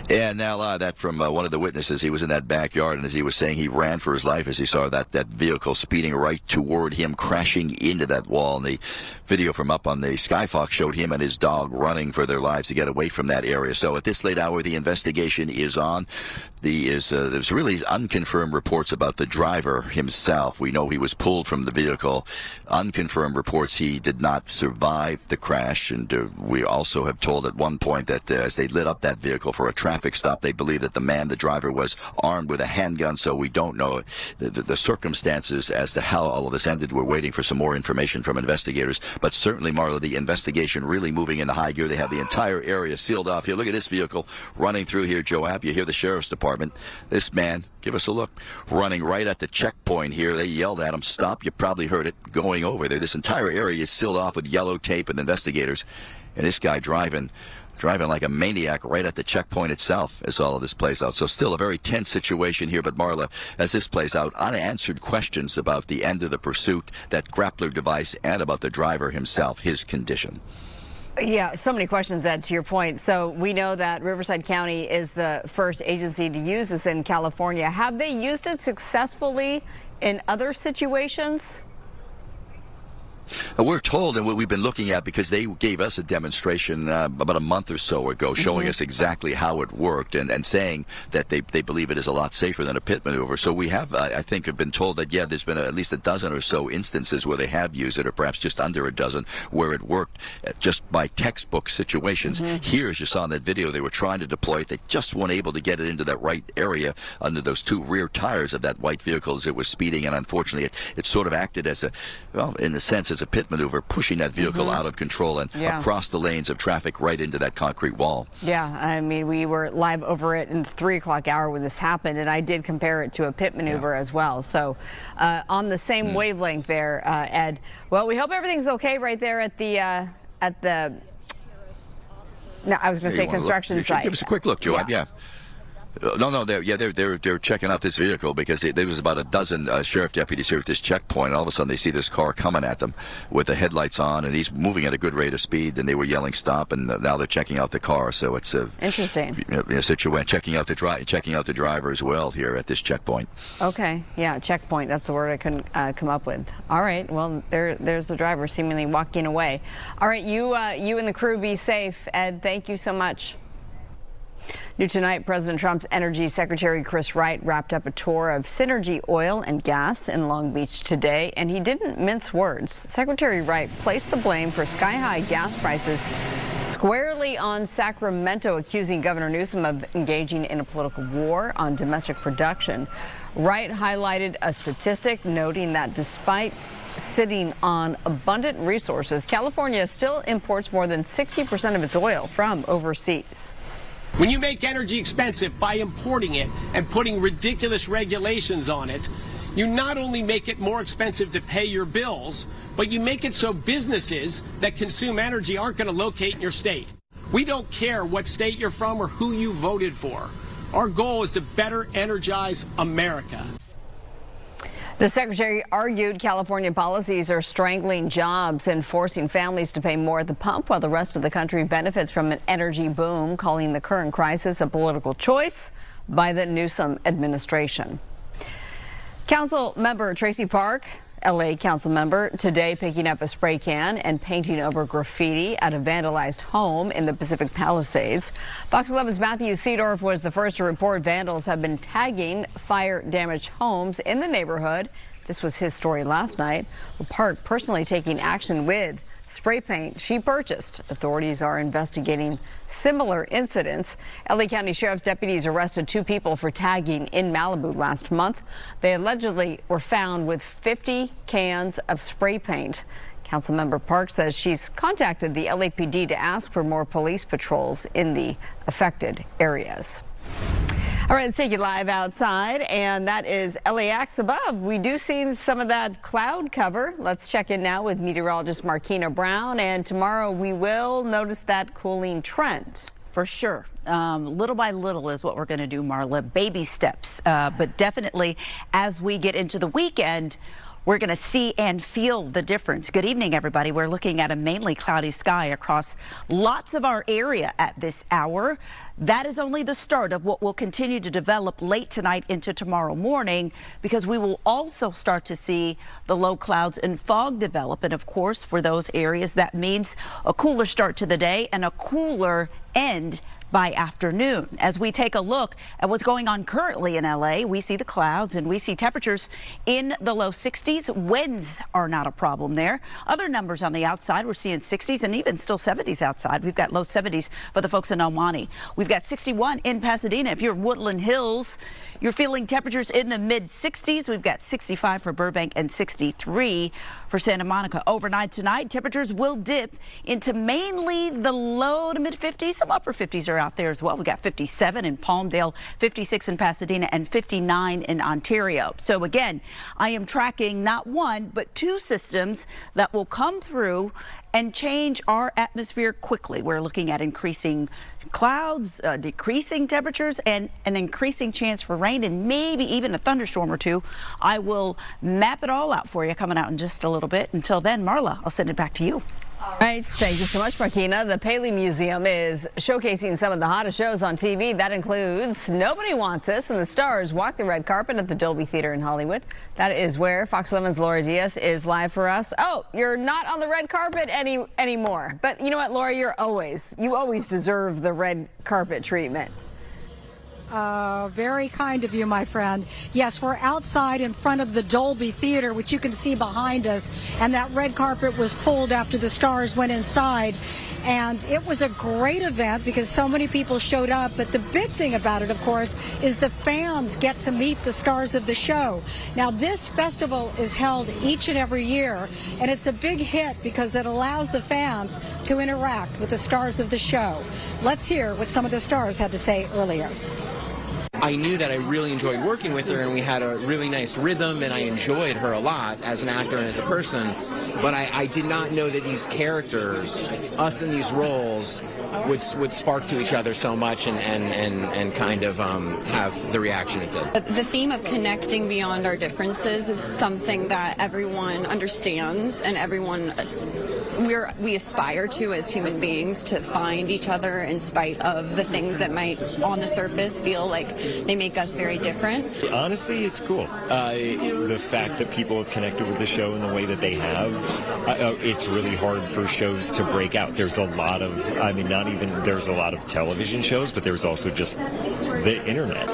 And now that from one of the witnesses. He was in that backyard, and as he was saying, he ran for his life as he saw that vehicle speeding right toward him, crashing into that wall. And the video from up on the Skyfox showed him and his dog running for their lives to get away from that area. So at this late hour, the investigation is on. There's really unconfirmed reports about the driver himself. We know he was pulled from the vehicle. Unconfirmed reports he did not survive the crash. And we also have told at one point that as they lit up that vehicle for a traffic stop, they believe that the driver was armed with a handgun. So we don't know the circumstances as to how all of this ended. We're waiting for some more information from investigators. But certainly, Marla, the investigation really moving into high gear. They have the entire area sealed off here. Look at this vehicle running through here, Joab. You hear the sheriff's department. This man, give us a look, running right at the checkpoint here. They yelled at him, stop. You probably heard it going over there. This entire area is sealed off with yellow tape and investigators. And this guy driving like a maniac right at the checkpoint itself as all of this plays out. So still a very tense situation here. But Marla, as this plays out, unanswered questions about the end of the pursuit, that grappler device, and about the driver himself, his condition. Yeah, so many questions, Ed, to your point. So we know that Riverside County is the first agency to use this in California. Have they used it successfully in other situations? We're told, and what we've been looking at, because they gave us a demonstration about a month or so ago, showing us exactly how it worked and saying that they believe it is a lot safer than a pit maneuver. So we have, I think, have been told that, yeah, there's been at least a dozen or so instances where they have used it, or perhaps just under a dozen, where it worked just by textbook situations. Here, as you saw in that video, they were trying to deploy it. They just weren't able to get it into that right area under those 2 rear tires of that white vehicle as it was speeding. And unfortunately, it sort of acted as in a sense, as a pit maneuver, pushing that vehicle out of control and across the lanes of traffic right into that concrete wall. Yeah, I mean, we were live over it in the 3 o'clock hour when this happened, and I did compare it to a pit maneuver as well. So on the same wavelength there, Ed. Well, we hope everything's okay right there at the no, I was going to say construction site. Give us a quick look, Joab. Yeah. No, they're checking out this vehicle because there was about a dozen sheriff deputies here at this checkpoint. And all of a sudden, they see this car coming at them with the headlights on, and he's moving at a good rate of speed. And they were yelling "stop!" And now they're checking out the car. So it's a interesting situation. Checking out the driver as well here at this checkpoint. Okay, yeah, checkpoint. That's the word I couldn't come up with. All right, well, there's the driver seemingly walking away. All right, you and the crew be safe, Ed. Thank you so much. New tonight, President Trump's Energy Secretary Chris Wright wrapped up a tour of Synergy Oil and Gas in Long Beach today, and he didn't mince words. Secretary Wright placed the blame for sky-high gas prices squarely on Sacramento, accusing Governor Newsom of engaging in a political war on domestic production. Wright highlighted a statistic noting that despite sitting on abundant resources, California still imports more than 60% of its oil from overseas. When you make energy expensive by importing it and putting ridiculous regulations on it, you not only make it more expensive to pay your bills, but you make it so businesses that consume energy aren't going to locate in your state. We don't care what state you're from or who you voted for. Our goal is to better energize America. The secretary argued California policies are strangling jobs and forcing families to pay more at the pump while the rest of the country benefits from an energy boom, calling the current crisis a political choice by the Newsom administration. Council member Tracy Park, LA council member, today picking up a spray can and painting over graffiti at a vandalized home in the Pacific Palisades. Fox 11's Matthew Seedorf was the first to report vandals have been tagging fire-damaged homes in the neighborhood. This was his story last night. Park personally taking action with spray paint she purchased. Authorities are investigating similar incidents. LA County Sheriff's deputies arrested 2 people for tagging in Malibu last month. They allegedly were found with 50 cans of spray paint. Councilmember Park says she's contacted the LAPD to ask for more police patrols in the affected areas. All right, let's take you live outside, and that is LAX above. We do see some of that cloud cover. Let's check in now with meteorologist Markina Brown, and tomorrow we will notice that cooling trend. For sure. Little by little is what we're going to do, Marla. Baby steps. But definitely as we get into the weekend, we're going to see and feel the difference. Good evening, everybody. We're looking at a mainly cloudy sky across lots of our area at this hour. That is only the start of what will continue to develop late tonight into tomorrow morning, because we will also start to see the low clouds and fog develop. And of course, for those areas, that means a cooler start to the day and a cooler end by afternoon. As we take a look at what's going on currently in LA, we see the clouds and we see temperatures in the low 60s. Winds are not a problem there. Other numbers on the outside, we're seeing 60s and even still 70s outside. We've got low 70s for the folks in El Monte. We've got 61 in Pasadena. If you're in Woodland Hills, you're feeling temperatures in the mid 60s. We've got 65 for Burbank and 63 for Santa Monica. Overnight tonight, temperatures will dip into mainly the low to mid 50s. Some upper 50s are out there as well. We got 57 in Palmdale, 56 in Pasadena, and 59 in Ontario. So again, I am tracking not one, but 2 systems that will come through and change our atmosphere quickly. We're looking at increasing clouds, decreasing temperatures, and an increasing chance for rain and maybe even a thunderstorm or 2. I will map it all out for you coming out in just a little bit. Until then, Marla, I'll send it back to you. All right, thank you so much, Markina. The Paley Museum is showcasing some of the hottest shows on TV. That includes Nobody Wants Us and the Stars Walk the Red Carpet at the Dolby Theater in Hollywood. That is where Fox 11's Laura Diaz is live for us. Oh, you're not on the red carpet anymore. But you know what, Laura, you always deserve the red carpet treatment. Very kind of you, my friend. Yes, we're outside in front of the Dolby Theater, which you can see behind us, and that red carpet was pulled after the stars went inside. And it was a great event because so many people showed up. But the big thing about it, of course, is the fans get to meet the stars of the show. Now, this festival is held each and every year, and it's a big hit because it allows the fans to interact with the stars of the show. Let's hear what some of the stars had to say earlier. I knew that I really enjoyed working with her, and we had a really nice rhythm, and I enjoyed her a lot as an actor and as a person. But I did not know that these characters, us in these roles, would spark to each other so much and kind of have the reaction it did. The theme of connecting beyond our differences is something that everyone understands and everyone we aspire to as human beings, to find each other in spite of the things that might on the surface feel like they make us very different. Honestly, it's cool. The fact that people have connected with the show in the way that they have, it's really hard for shows to break out. There's a lot of, there's a lot of television shows, but there's also just the internet.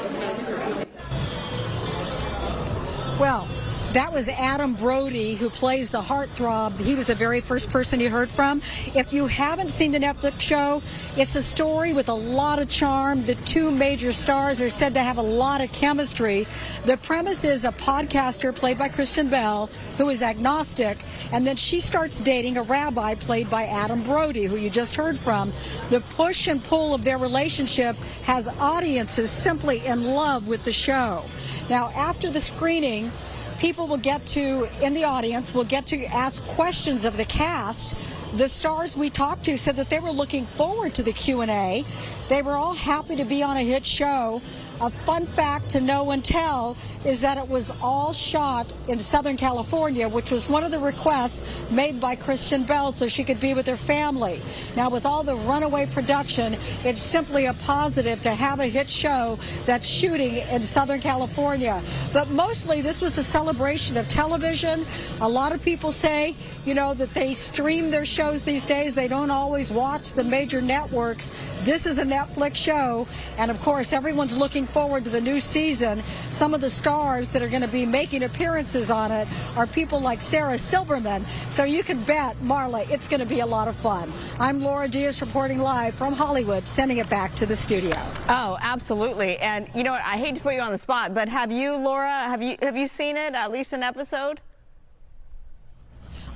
Well, that was Adam Brody, who plays the heartthrob. He was the very first person you heard from. If you haven't seen the Netflix show, it's a story with a lot of charm. The two major stars are said to have a lot of chemistry. The premise is a podcaster played by Kristen Bell, who is agnostic, and then she starts dating a rabbi played by Adam Brody, who you just heard from. The push and pull of their relationship has audiences simply in love with the show. Now, after the screening, people will get to, in the audience, will get to ask questions of the cast. The stars we talked to said that they were looking forward to the Q&A. They were all happy to be on a hit show. A fun fact to know and tell is that it was all shot in Southern California, which was one of the requests made by Kristen Bell so she could be with her family. Now, with all the runaway production, it's simply a positive to have a hit show that's shooting in Southern California. But mostly, this was a celebration of television. A lot of people say, that they stream their shows these days. They don't always watch the major networks. This is a Netflix show, and of course, everyone's looking forward to the new season. Some of the stars that are going to be making appearances on it are people like Sarah Silverman. So you can bet, Marla, it's going to be a lot of fun. I'm Laura Diaz reporting live from Hollywood, sending it back to the studio. Oh, absolutely. And you know what? I hate to put you on the spot, but have you, Laura, have you seen it, at least an episode?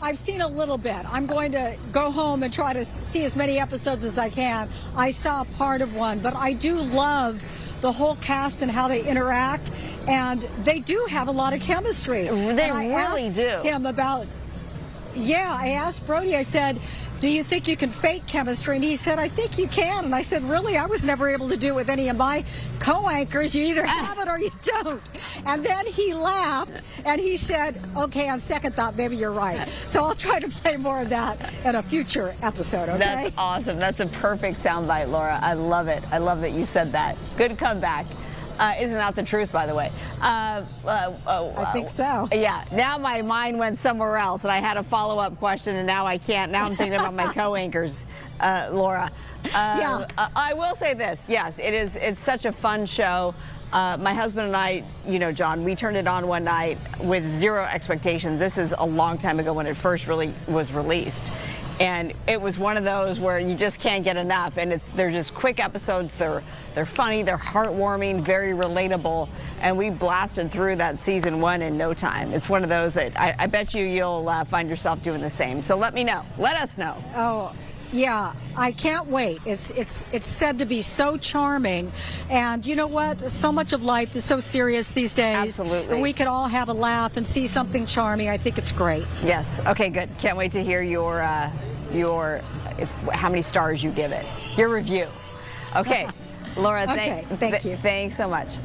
I've seen a little bit. I'm going to go home and try to see as many episodes as I can. I saw part of one, but I do love the whole cast and how they interact, and they do have a lot of chemistry. They really do. I asked Brody, I said, do you think you can fake chemistry? And he said, I think you can. And I said, really? I was never able to do it with any of my co-anchors. You either have it or you don't. And then he laughed and he said, okay, on second thought, maybe you're right. So I'll try to play more of that in a future episode, okay? That's awesome. That's a perfect soundbite, Laura. I love it. I love that you said that. Good comeback. Isn't that the truth, by the way? I think so. Yeah. Now my mind went somewhere else, and I had a follow-up question, and now I can't. Now I'm thinking about my co-anchors, Laura. I will say this. Yes, it is. It's such a fun show. My husband and I, John, we turned it on one night with zero expectations. This is a long time ago when it first really was released. And it was one of those where you just can't get enough. And they're just quick episodes. They're funny. They're heartwarming, very relatable. And we blasted through that season 1 in no time. It's one of those that I bet you'll find yourself doing the same. So let me know. Let us know. Oh, yeah, I can't wait. It's said to be so charming. And you know what? So much of life is so serious these days. Absolutely. We could all have a laugh and see something charming. I think it's great. Yes. Okay, good. Can't wait to hear how many stars you give it. Your review. Okay. Laura, thank you. Thanks so much.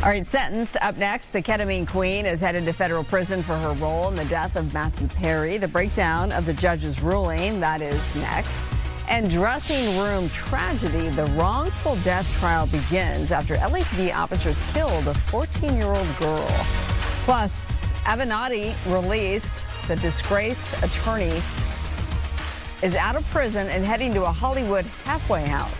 All right, sentenced up next, the ketamine queen is headed to federal prison for her role in the death of Matthew Perry. The breakdown of the judge's ruling, that is next. And dressing room tragedy, the wrongful death trial begins after LAPD officers killed a 14-year-old girl. Plus, Avenatti released. The disgraced attorney is out of prison and heading to a Hollywood halfway house.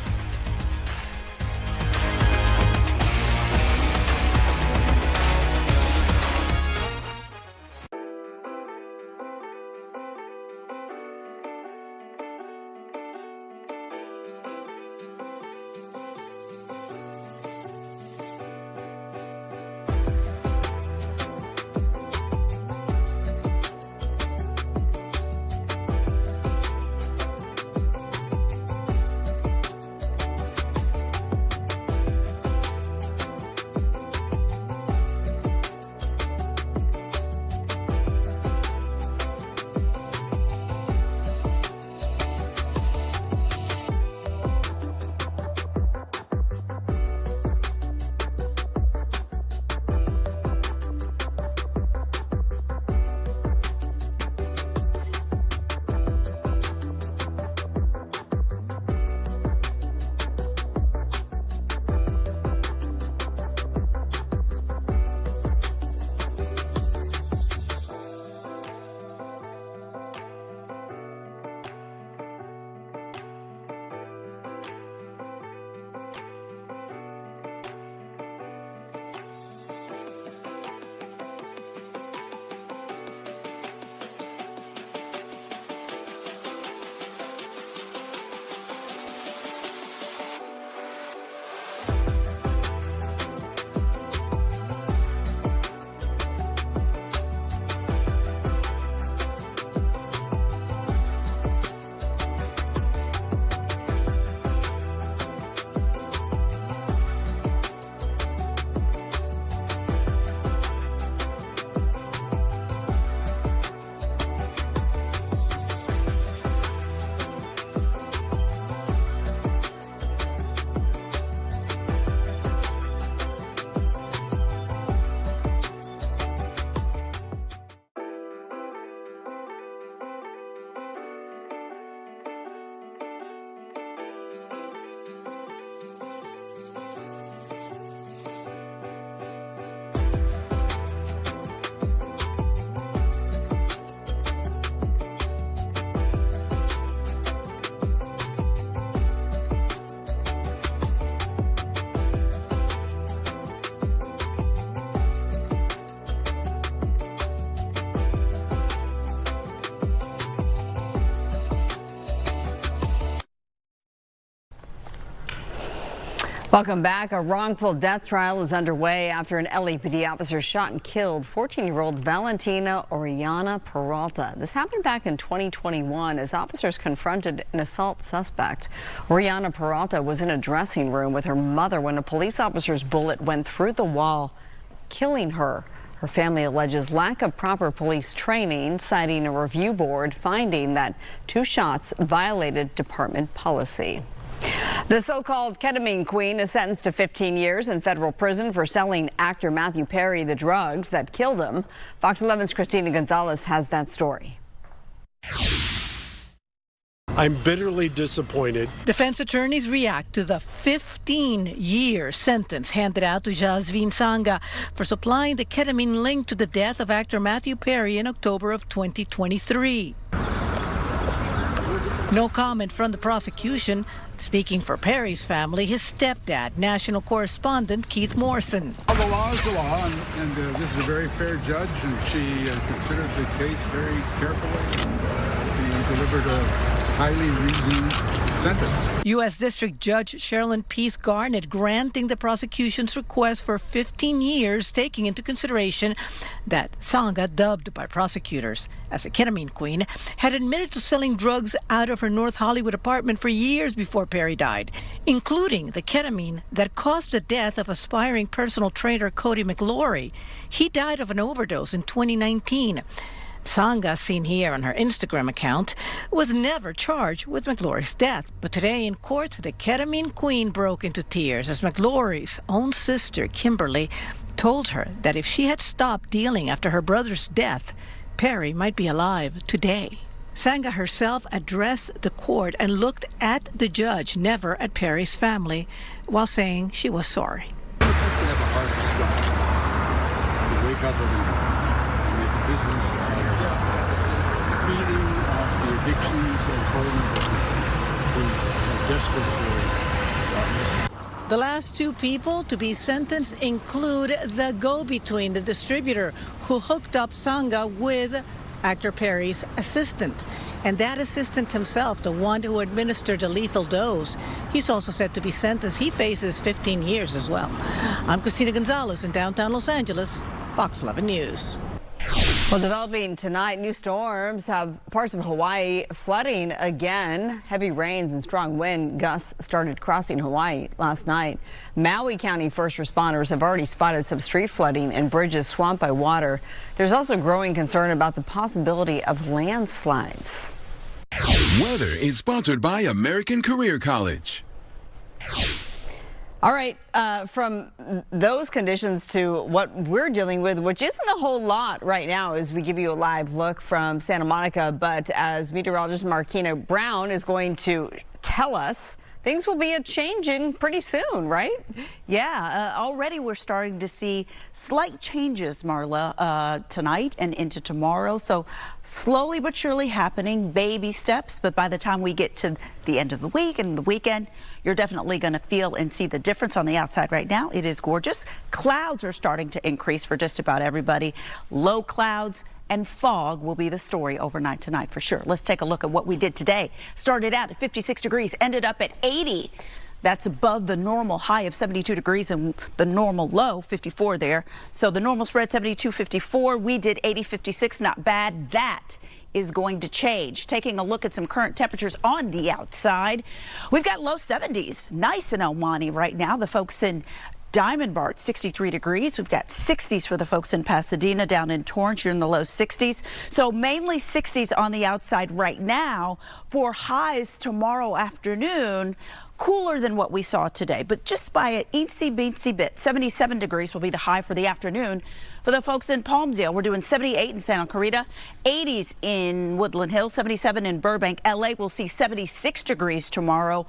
Welcome back. A wrongful death trial is underway after an LAPD officer shot and killed 14-year-old Valentina Oriana Peralta. This happened back in 2021 as officers confronted an assault suspect. Oriana Peralta was in a dressing room with her mother when a police officer's bullet went through the wall, killing her. Her family alleges lack of proper police training, citing a review board finding that 2 shots violated department policy. The so-called ketamine queen is sentenced to 15 years in federal prison for selling actor Matthew Perry the drugs that killed him. Fox 11's Christina Gonzalez has that story. I'm bitterly disappointed. Defense attorneys react to the 15-year sentence handed out to Jasvin Sanga for supplying the ketamine linked to the death of actor Matthew Perry in October of 2023. No comment from the prosecution. Speaking for Perry's family, his stepdad, national correspondent Keith Morrison. Well, the law is the law, and this is a very fair judge, and she considered the case very carefully and delivered a highly reasoned sentence. U.S. District Judge Sherilyn Peace Garnett granting the prosecution's request for 15 years, taking into consideration that Sanga, dubbed by prosecutors as the ketamine queen, had admitted to selling drugs out of her North Hollywood apartment for years before Perry died, including the ketamine that caused the death of aspiring personal trainer Cody McLaury. He died of an overdose in 2019. Sanga, seen here on her Instagram account, was never charged with McLaury's death. But today in court, the ketamine queen broke into tears as McLaury's own sister, Kimberly, told her that if she had stopped dealing after her brother's death, Perry might be alive today. Sanga herself addressed the court and looked at the judge, never at Perry's family, while saying she was sorry. You have a hard struggle to wake up every day and make a business of feeding off the addictions and holding who are desperate for darkness. The last 2 people to be sentenced include the go-between, the distributor who hooked up Sanga with actor Perry's assistant. And that assistant himself, the one who administered a lethal dose, he's also set to be sentenced. He faces 15 years as well. I'm Christina Gonzalez in downtown Los Angeles, Fox 11 News. Well, developing tonight, new storms have parts of Hawaii flooding again. Heavy rains and strong wind gusts started crossing Hawaii last night. Maui County first responders have already spotted some street flooding and bridges swamped by water. There's also growing concern about the possibility of landslides. Weather is sponsored by American Career College. All right, from those conditions to what we're dealing with, which isn't a whole lot right now as we give you a live look from Santa Monica, but as meteorologist Marquina Brown is going to tell us, things will be changing pretty soon, right? Yeah, already we're starting to see slight changes, Marla, tonight and into tomorrow. So slowly but surely happening, baby steps. But by the time we get to the end of the week and the weekend, you're definitely going to feel and see the difference on the outside. Right now, it is gorgeous. Clouds are starting to increase for just about everybody. Low clouds and fog will be the story overnight tonight for sure. Let's take a look at what we did today. Started out at 56 degrees, ended up at 80. That's above the normal high of 72 degrees and the normal low, 54 there. So the normal spread, 72, 54. We did 80, 56, not bad. That is going to change. Taking a look at some current temperatures on the outside. We've got low 70s. Nice in El Monte right now. The folks in Diamond Bar at 63 degrees. We've got 60s for the folks in Pasadena. Down in Torrance, you're in the low 60s. So mainly 60s on the outside right now. For highs tomorrow afternoon, cooler than what we saw today, but just by an eensy-beensy bit. 77 degrees will be the high for the afternoon. For the folks in Palmdale, we're doing 78 in Santa Clarita, 80s in Woodland Hills, 77 in Burbank. LA will see 76 degrees tomorrow.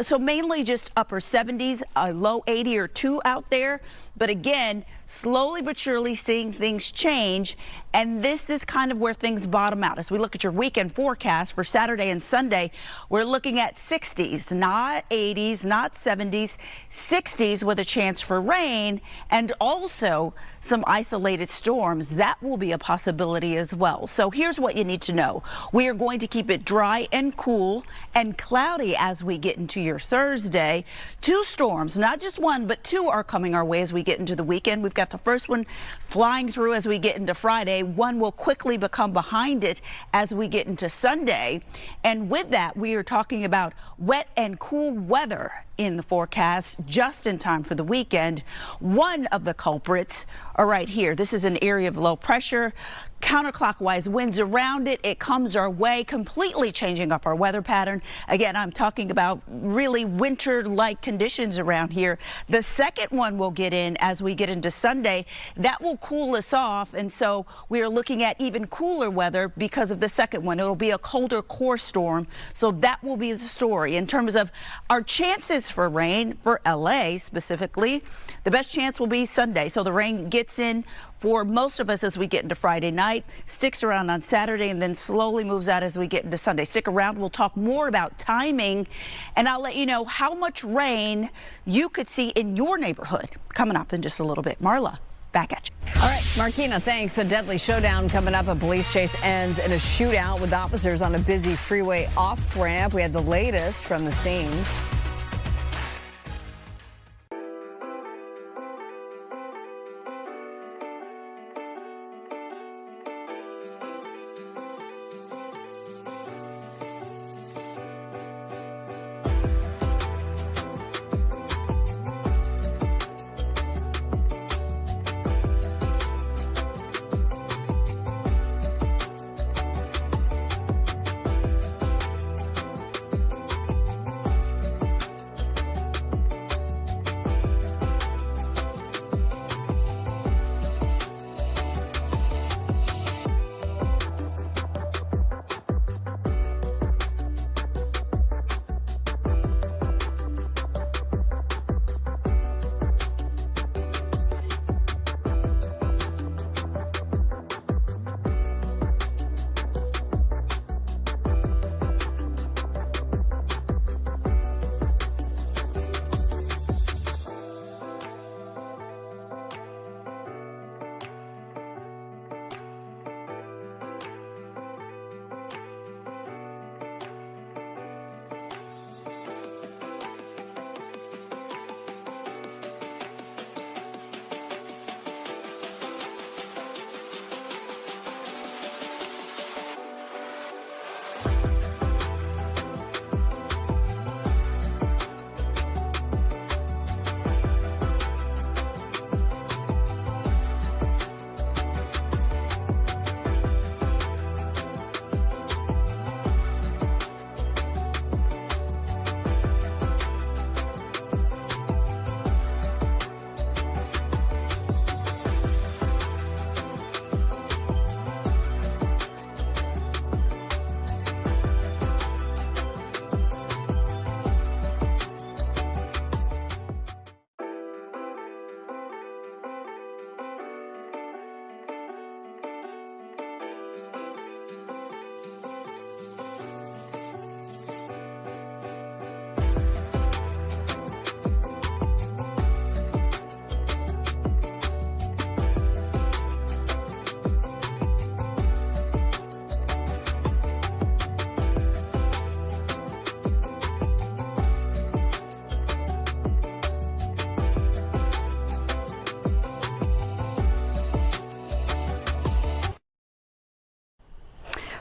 So mainly just upper 70s, a low 80 or 2 out there. But again, slowly but surely seeing things change. And this is kind of where things bottom out. As we look at your weekend forecast for Saturday and Sunday, we're looking at 60s, not 80s, not 70s, 60s with a chance for rain and also some isolated storms. That will be a possibility as well. So here's what you need to know. We are going to keep it dry and cool and cloudy as we get into your Thursday. 2 storms, not just 1, but 2 are coming our way as we get into the weekend. We've got the first one flying through as we get into Friday. 1 will quickly become behind it as we get into Sunday. And with that, we are talking about wet and cool weather in the forecast just in time for the weekend. One of the culprits are right here. This is an area of low pressure. Counterclockwise winds around it. It comes our way, completely changing up our weather pattern. Again, I'm talking about really winter-like conditions around here. The second one will get in as we get into Sunday. That will cool us off, and so we are looking at even cooler weather because of the second one. It'll be a colder core storm, so that will be the story. In terms of our chances for rain for LA specifically, the best chance will be Sunday. So the rain gets in for most of us as we get into Friday night, sticks around on Saturday, and then slowly moves out as we get into Sunday. Stick around. We'll talk more about timing, and I'll let you know how much rain you could see in your neighborhood coming up in just a little bit. Marla, back at you. All right, Markina, thanks. A deadly showdown coming up. A police chase ends in a shootout with officers on a busy freeway off-ramp. We had the latest from the scene.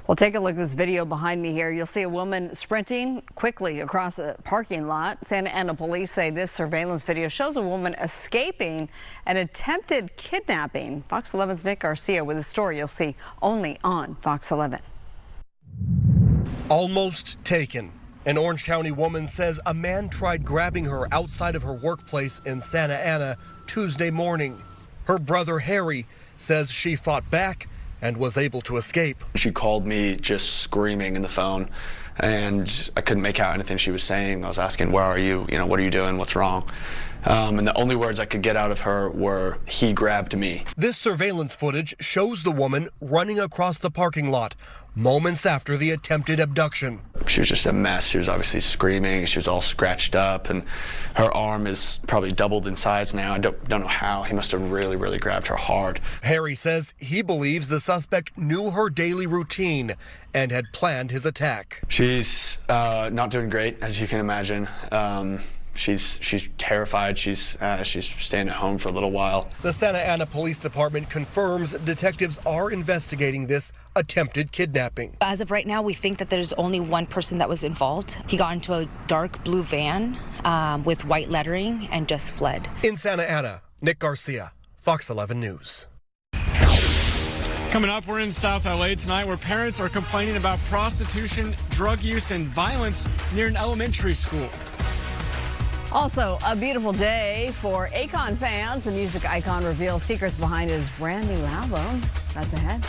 Well, take a look at this video behind me here. You'll see a woman sprinting quickly across a parking lot. Santa Ana police say this surveillance video shows a woman escaping an attempted kidnapping. Fox 11's Nick Garcia with a story you'll see only on Fox 11. Almost taken. An Orange County woman says a man tried grabbing her outside of her workplace in Santa Ana Tuesday morning. Her brother Harry says she fought back and was able to escape. She called me just screaming in the phone, and I couldn't make out anything she was saying. I was asking, where are you? You know, what are you doing? What's wrong? And the only words I could get out of her were, "He grabbed me." This surveillance footage shows the woman running across the parking lot moments after the attempted abduction. She was just a mess. She was obviously screaming. She was all scratched up, and her arm is probably doubled in size now. I don't know how. He must have really, really grabbed her hard. Harry says he believes the suspect knew her daily routine and had planned his attack. She's not doing great, as you can imagine. She's terrified. She's staying at home for a little while. The Santa Ana Police Department confirms detectives are investigating this attempted kidnapping. As of right now, we think that there's only one person that was involved. He got into a dark blue van with white lettering and just fled. In Santa Ana, Nick Garcia, Fox 11 News. Coming up, we're in South LA tonight where parents are complaining about prostitution, drug use, and violence near an elementary school. Also, a beautiful day for Akon fans. The music icon reveals secrets behind his brand new album. That's ahead.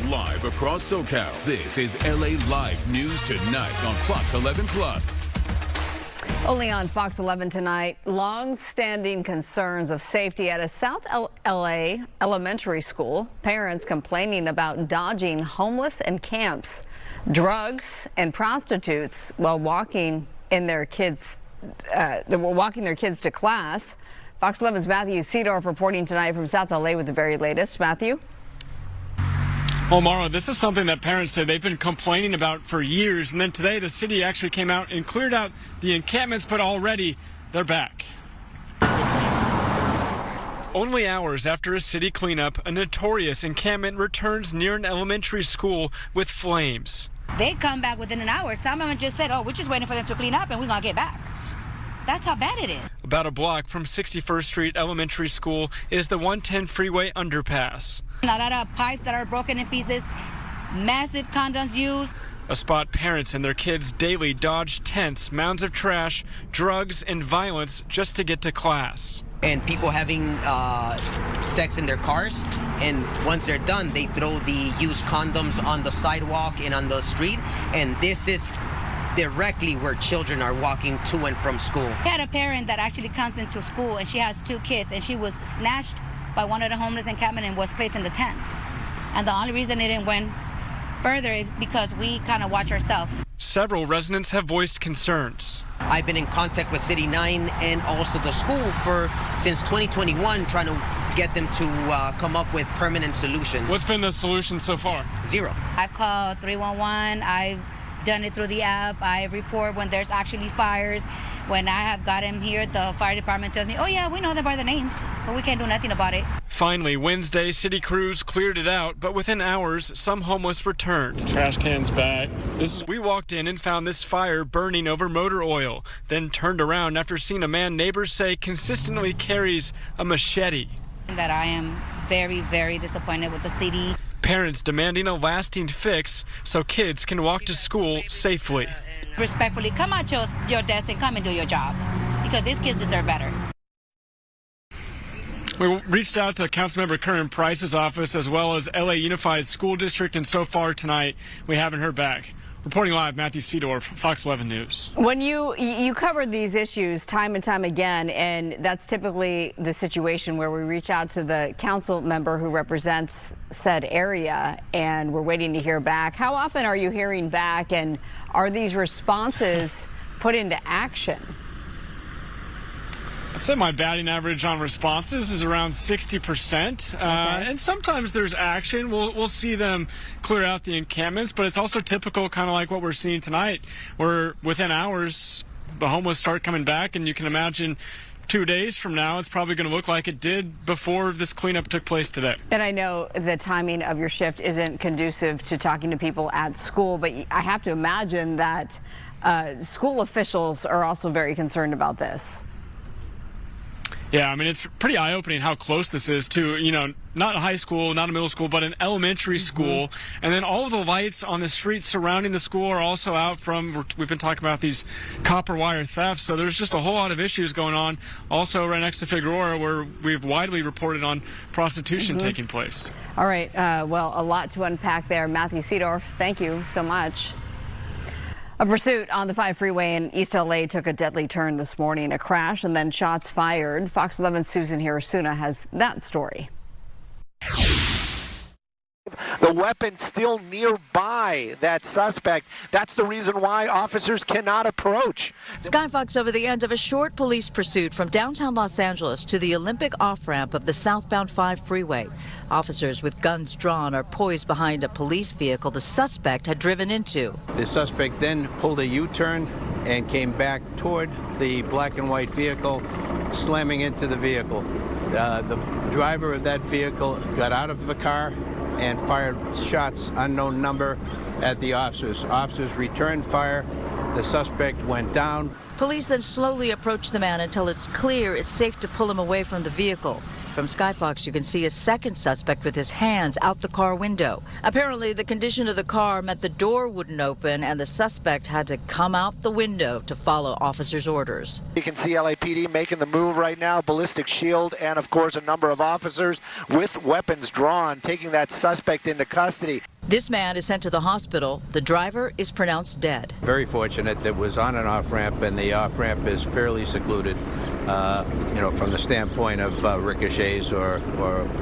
Live across SoCal, this is LA Live News Tonight on Fox 11 Plus. Only on Fox 11 tonight, long-standing concerns of safety at a South LA elementary school. Parents complaining about dodging homeless and camps, drugs and prostitutes while walking their kids to class. Fox 11's Matthew Seedorf reporting tonight from South LA with the very latest. Matthew? Well, Mara, this is something that parents say they've been complaining about for years, and then today the city actually came out and cleared out the encampments, but already they're back. Only hours after a city cleanup, a notorious encampment returns near an elementary school with flames. They come back within an hour. Some of them just said, oh, we're just waiting for them to clean up and we're going to get back. That's how bad it is. About a block from 61st Street Elementary School is the 110 freeway underpass. A lot of pipes that are broken in pieces, massive condoms used. A spot parents and their kids daily dodge tents, mounds of trash, drugs, and violence just to get to class. And people having sex in their cars, and once they're done, they throw the used condoms on the sidewalk and on the street, and this is directly where children are walking to and from school. I had a parent that actually comes into school, and she has 2 kids, and she was snatched by one of the homeless encampment and was placed in the tent. And the only reason it didn't went further is because we kind of watch ourselves. Several residents have voiced concerns. I've been in contact with City 9 and also the school since 2021, trying to get them to come up with permanent solutions. What's been the solution so far? 0. I've called 311. I've done it through the app. I report when there's actually fires. When I have gotten here, the fire department tells me, oh yeah, we know them by the names, but we can't do nothing about it. Finally, Wednesday, city crews cleared it out, but within hours, some homeless returned. Trash cans back. We walked in and found this fire burning over motor oil, then turned around after seeing a man neighbors say consistently carries a machete. That I am very, very disappointed with the city. Parents demanding a lasting fix so kids can walk to school safely. Respectfully, come out your desk and come and do your job, because these kids deserve better. We reached out to Councilmember Curran Price's office as well as LA Unified School District, and so far tonight we haven't heard back. Reporting live, Matthew Seedorf, Fox 11 News. When you covered these issues time and time again, and that's typically the situation where we reach out to the council member who represents said area, and we're waiting to hear back. How often are you hearing back, and are these responses put into action? I'd say my batting average on responses is around 60%. Okay. And sometimes there's action. We'll see them clear out the encampments, but it's also typical, kind of like what we're seeing tonight, where within hours the homeless start coming back, and you can imagine 2 days from now it's probably going to look like it did before this cleanup took place today. And I know the timing of your shift isn't conducive to talking to people at school, but I have to imagine that school officials are also very concerned about this. Yeah, I mean, it's pretty eye-opening how close this is to, not a high school, not a middle school, but an elementary school. And then all of the lights on the street surrounding the school are also out from, we've been talking about these copper wire thefts. So there's just a whole lot of issues going on. Also right next to Figueroa, where we've widely reported on prostitution taking place. All right. Well, a lot to unpack there. Matthew Seedorf, thank you so much. A pursuit on the 5 freeway in East LA took a deadly turn this morning. A crash and then shots fired. Fox 11's Susan Hirasuna has that story. The weapon still nearby that suspect. That's the reason why officers cannot approach. Skyfox over the end of a short police pursuit from downtown Los Angeles to the Olympic off-ramp of the southbound 5 freeway. Officers with guns drawn are poised behind a police vehicle the suspect had driven into. The suspect then pulled a U-turn and came back toward the black and white vehicle, slamming into the vehicle. The driver of that vehicle got out of the car and fired shots, unknown number, at the officers. Officers returned fire. The suspect went down. Police then slowly approach the man until it's clear it's safe to pull him away from the vehicle. From Skyfox, you can see a second suspect with his hands out the car window. Apparently, the condition of the car meant the door wouldn't open, and the suspect had to come out the window to follow officers' orders. You can see LAPD making the move right now, ballistic shield, and of course a number of officers with weapons drawn, taking that suspect into custody. This man is sent to the hospital. The driver is pronounced dead. Very fortunate that it was on an off-ramp, and the off-ramp is fairly secluded, from the standpoint of ricochets or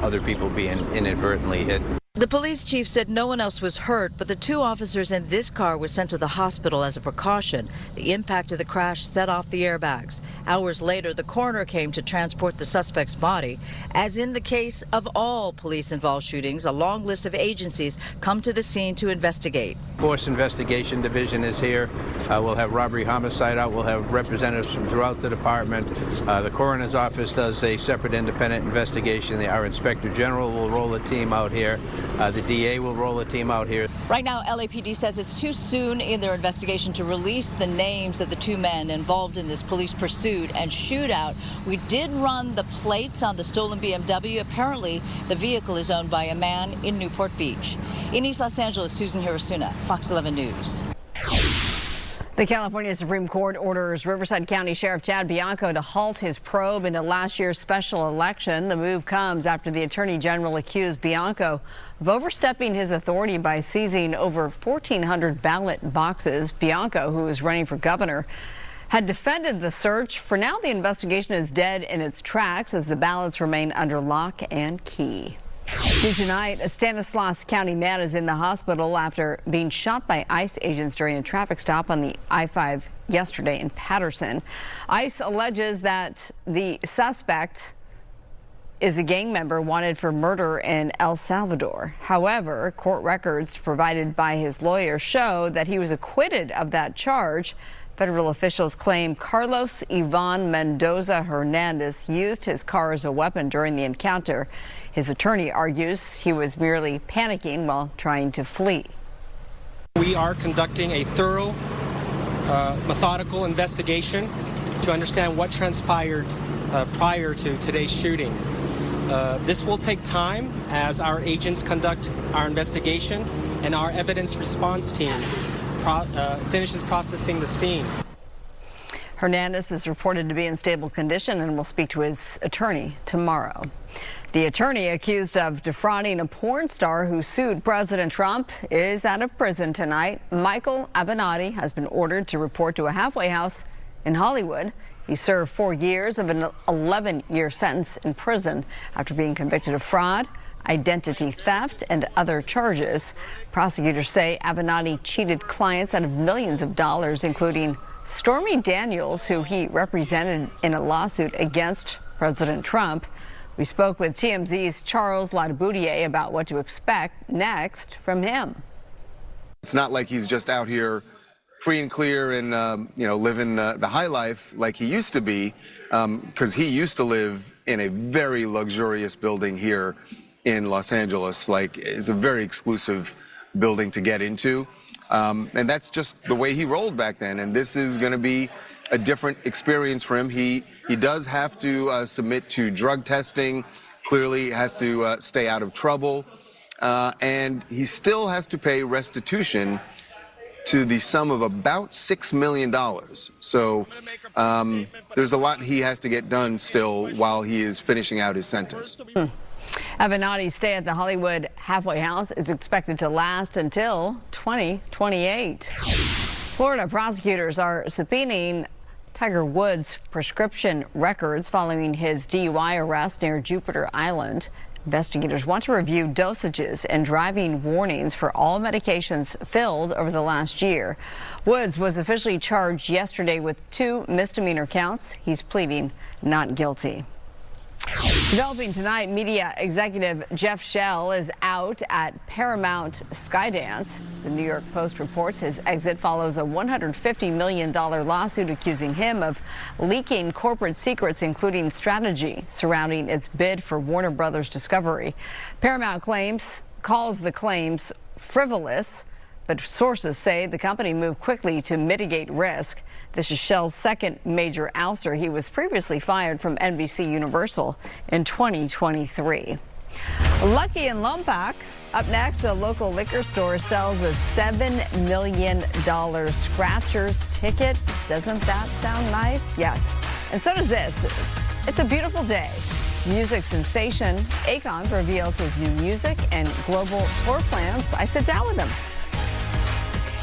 other people being inadvertently hit. The police chief said no one else was hurt, but the 2 officers in this car were sent to the hospital as a precaution. The impact of the crash set off the airbags. Hours later, the coroner came to transport the suspect's body. As in the case of all police-involved shootings, a long list of agencies come to the scene to investigate. Force Investigation Division is here. We'll have robbery homicide out. We'll have representatives from throughout the department. The coroner's office does a separate independent investigation. Our inspector general will roll a team out here. The DA will roll a team out here. Right now, LAPD says it's too soon in their investigation to release the names of the 2 men involved in this police pursuit and shootout. We did run the plates on the stolen BMW. Apparently, the vehicle is owned by a man in Newport Beach. In East Los Angeles, Susan Hirosuna, Fox 11 News. The California Supreme Court orders Riverside County Sheriff Chad Bianco to halt his probe into last year's special election. The move comes after the Attorney General accused Bianco of overstepping his authority by seizing over 1,400 ballot boxes. Bianco, who is running for governor, had defended the search. For now, the investigation is dead in its tracks as the ballots remain under lock and key. Tonight, a Stanislaus County man is in the hospital after being shot by ICE agents during a traffic stop on the I-5 yesterday in Patterson. ICE alleges that the suspect is a gang member wanted for murder in El Salvador. However, court records provided by his lawyer show that he was acquitted of that charge. Federal officials claim Carlos Ivan Mendoza Hernandez used his car as a weapon during the encounter. His attorney argues he was merely panicking while trying to flee. We are conducting a thorough, methodical investigation to understand what transpired prior to today's shooting. This will take time as our agents conduct our investigation and our evidence response team finishes processing the scene. Hernandez is reported to be in stable condition and will speak to his attorney tomorrow. The attorney accused of defrauding a porn star who sued President Trump is out of prison tonight. Michael Avenatti has been ordered to report to a halfway house in Hollywood. He served 4 years of an 11-year sentence in prison after being convicted of fraud, identity theft, and other charges. Prosecutors say Avenatti cheated clients out of millions of dollars, including Stormy Daniels, who he represented in a lawsuit against President Trump. We spoke with TMZ's Charles Ladeboudier about what to expect next from him. It's not like he's just out here free and clear and, living the high life like he used to be, because he used to live in a very luxurious building here in Los Angeles. Like, it's a very exclusive building to get into. And that's just the way he rolled back then. And this is going to be a different experience for him. He does have to submit to drug testing, clearly has to stay out of trouble. And he still has to pay restitution to the sum of about $6 million. So there's a lot he has to get done still while he is finishing out his sentence. Avenatti's stay at the Hollywood halfway house is expected to last until 2028. Florida prosecutors are subpoenaing Tiger Woods' prescription records following his DUI arrest near Jupiter Island. Investigators want to review dosages and driving warnings for all medications filled over the last year. Woods was officially charged yesterday with 2 misdemeanor counts. He's pleading not guilty. Developing tonight, media executive Jeff Shell is out at Paramount Skydance. The New York Post reports his exit follows a $150 million lawsuit accusing him of leaking corporate secrets, including strategy surrounding its bid for Warner Brothers Discovery. Paramount calls the claims frivolous, but sources say the company moved quickly to mitigate risk. This is Shell's second major ouster. He was previously fired from NBC Universal in 2023. Lucky in Lompoc. Up next, a local liquor store sells a $7 million scratcher's ticket. Doesn't that sound nice? Yes. And so does this. It's a beautiful day. Music sensation Akon reveals his new music and global tour plans. I sit down with him.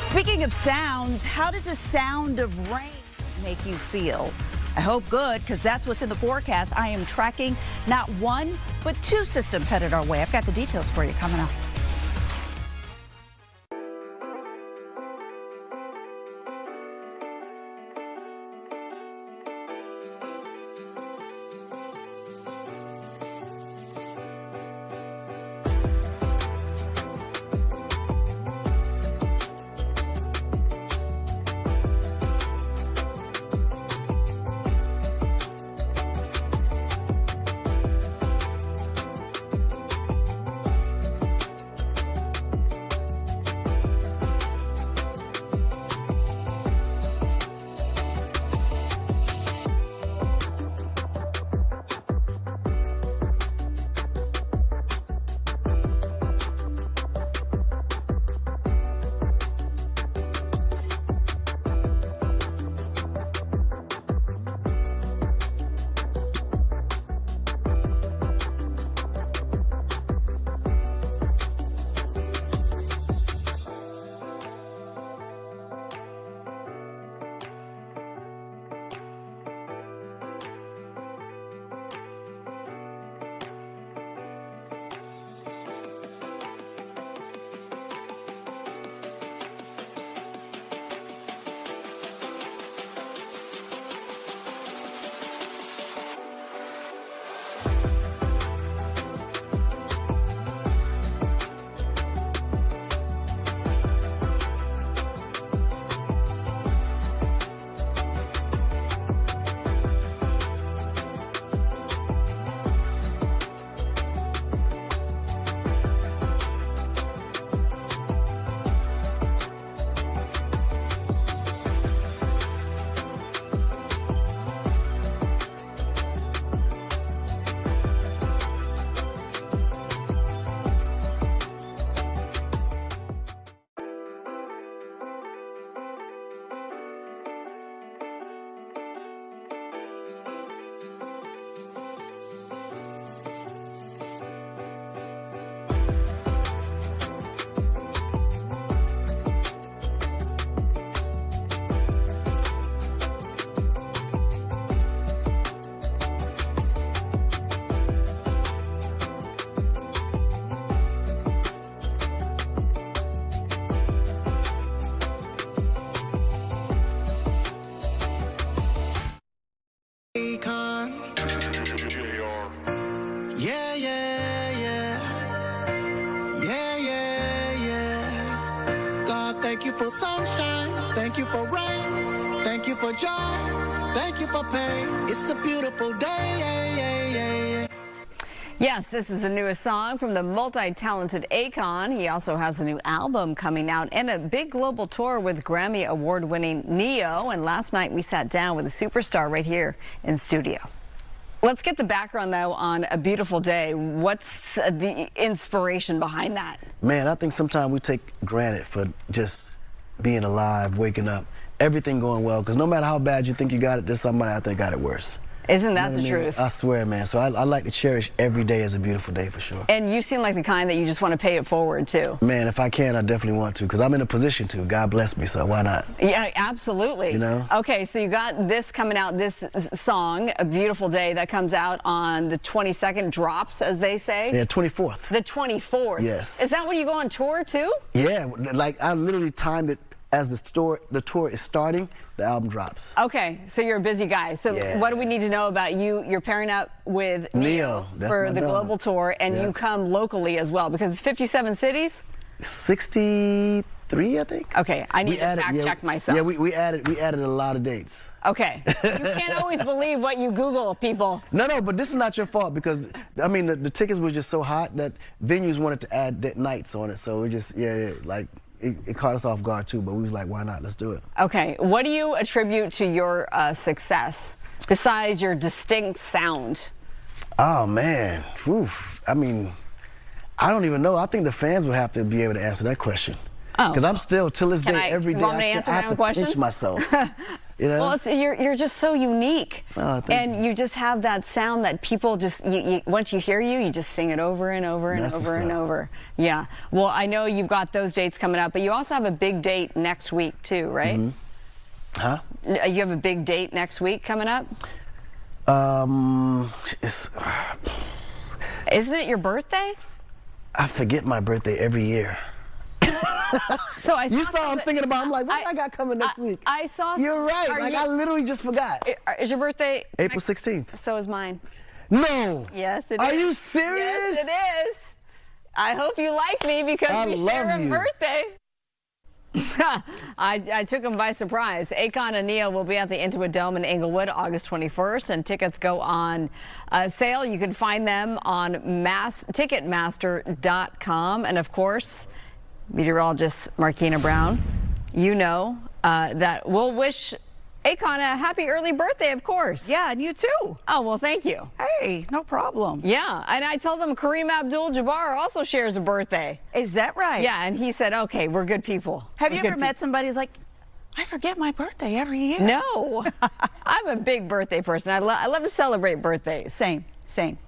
Speaking of sounds, how does the sound of rain make you feel? I hope good, because that's what's in the forecast. I am tracking not 1, but 2 systems headed our way. I've got the details for you coming up. for sunshine. Thank you for rain. Thank you for joy. Thank you for pain. It's a beautiful day. Yes, this is the newest song from the multi-talented Akon. He also has a new album coming out and a big global tour with Grammy award-winning Neo. And last night we sat down with a superstar right here in studio. Let's get the background, though, on A Beautiful Day. What's the inspiration behind that? Man, I think sometimes we take granted for just being alive, waking up, everything going well. Because no matter how bad you think you got it, there's somebody out there got it worse. Isn't that the truth? I swear, man. So I like to cherish every day as a beautiful day for sure. And you seem like the kind that you just want to pay it forward, too. Man, if I can, I definitely want to, because I'm in a position to. God bless me, so why not? Yeah, absolutely. You know? Okay, so you got this coming out, this song, A Beautiful Day, that comes out on the 22nd, drops, as they say? Yeah, 24th. The 24th? Yes. Is that when you go on tour, too? Yeah, like I literally timed it as the tour is starting, the album drops. Okay, so you're a busy guy. So what do we need to know about you? You're pairing up with Neo for the global tour, and you come locally as well, because it's 57 cities? 63, I think. Okay, I need to fact check myself. Yeah, we added a lot of dates. Okay, you can't always believe what you Google, people. No, but this is not your fault, because I mean the tickets were just so hot that venues wanted to add nights on it, so we just like. It caught us off guard too, but we was like, why not? Let's do it. Okay, what do you attribute to your success besides your distinct sound? Oh man, oof. I mean, I don't even know. I think the fans would have to be able to answer that question. Oh, because I'm still till this day every day I have to pinch myself. You know? Well, you're just so unique, and you just have that sound that people just once you hear you just sing it over and over and over and over. Yeah. Well, I know you've got those dates coming up, but you also have a big date next week too, right? Mm-hmm. Huh? You have a big date next week coming up? Isn't it your birthday? I forget my birthday every year. So you saw I'm thinking about. I'm like, what I got coming next week? I saw. You're right. Like I literally just forgot. Is your birthday April 16th? So is mine. No. Yes, it is. Are you serious? Yes, it is. I hope you like me because we share a birthday. I took them by surprise. Akon and Neo will be at the Intuit Dome in Inglewood August 21st, and tickets go on sale. You can find them on Ticketmaster.com, and of course, meteorologist Markina Brown, you know that we'll wish Akon a happy early birthday, of course. Yeah, and you too. Oh, well, thank you. Hey, no problem. Yeah, and I told them Kareem Abdul-Jabbar also shares a birthday. Is that right? Yeah, and he said, okay, we're good people. Have you ever met somebody who's like, I forget my birthday every year? No. I'm a big birthday person. I love to celebrate birthdays. Same.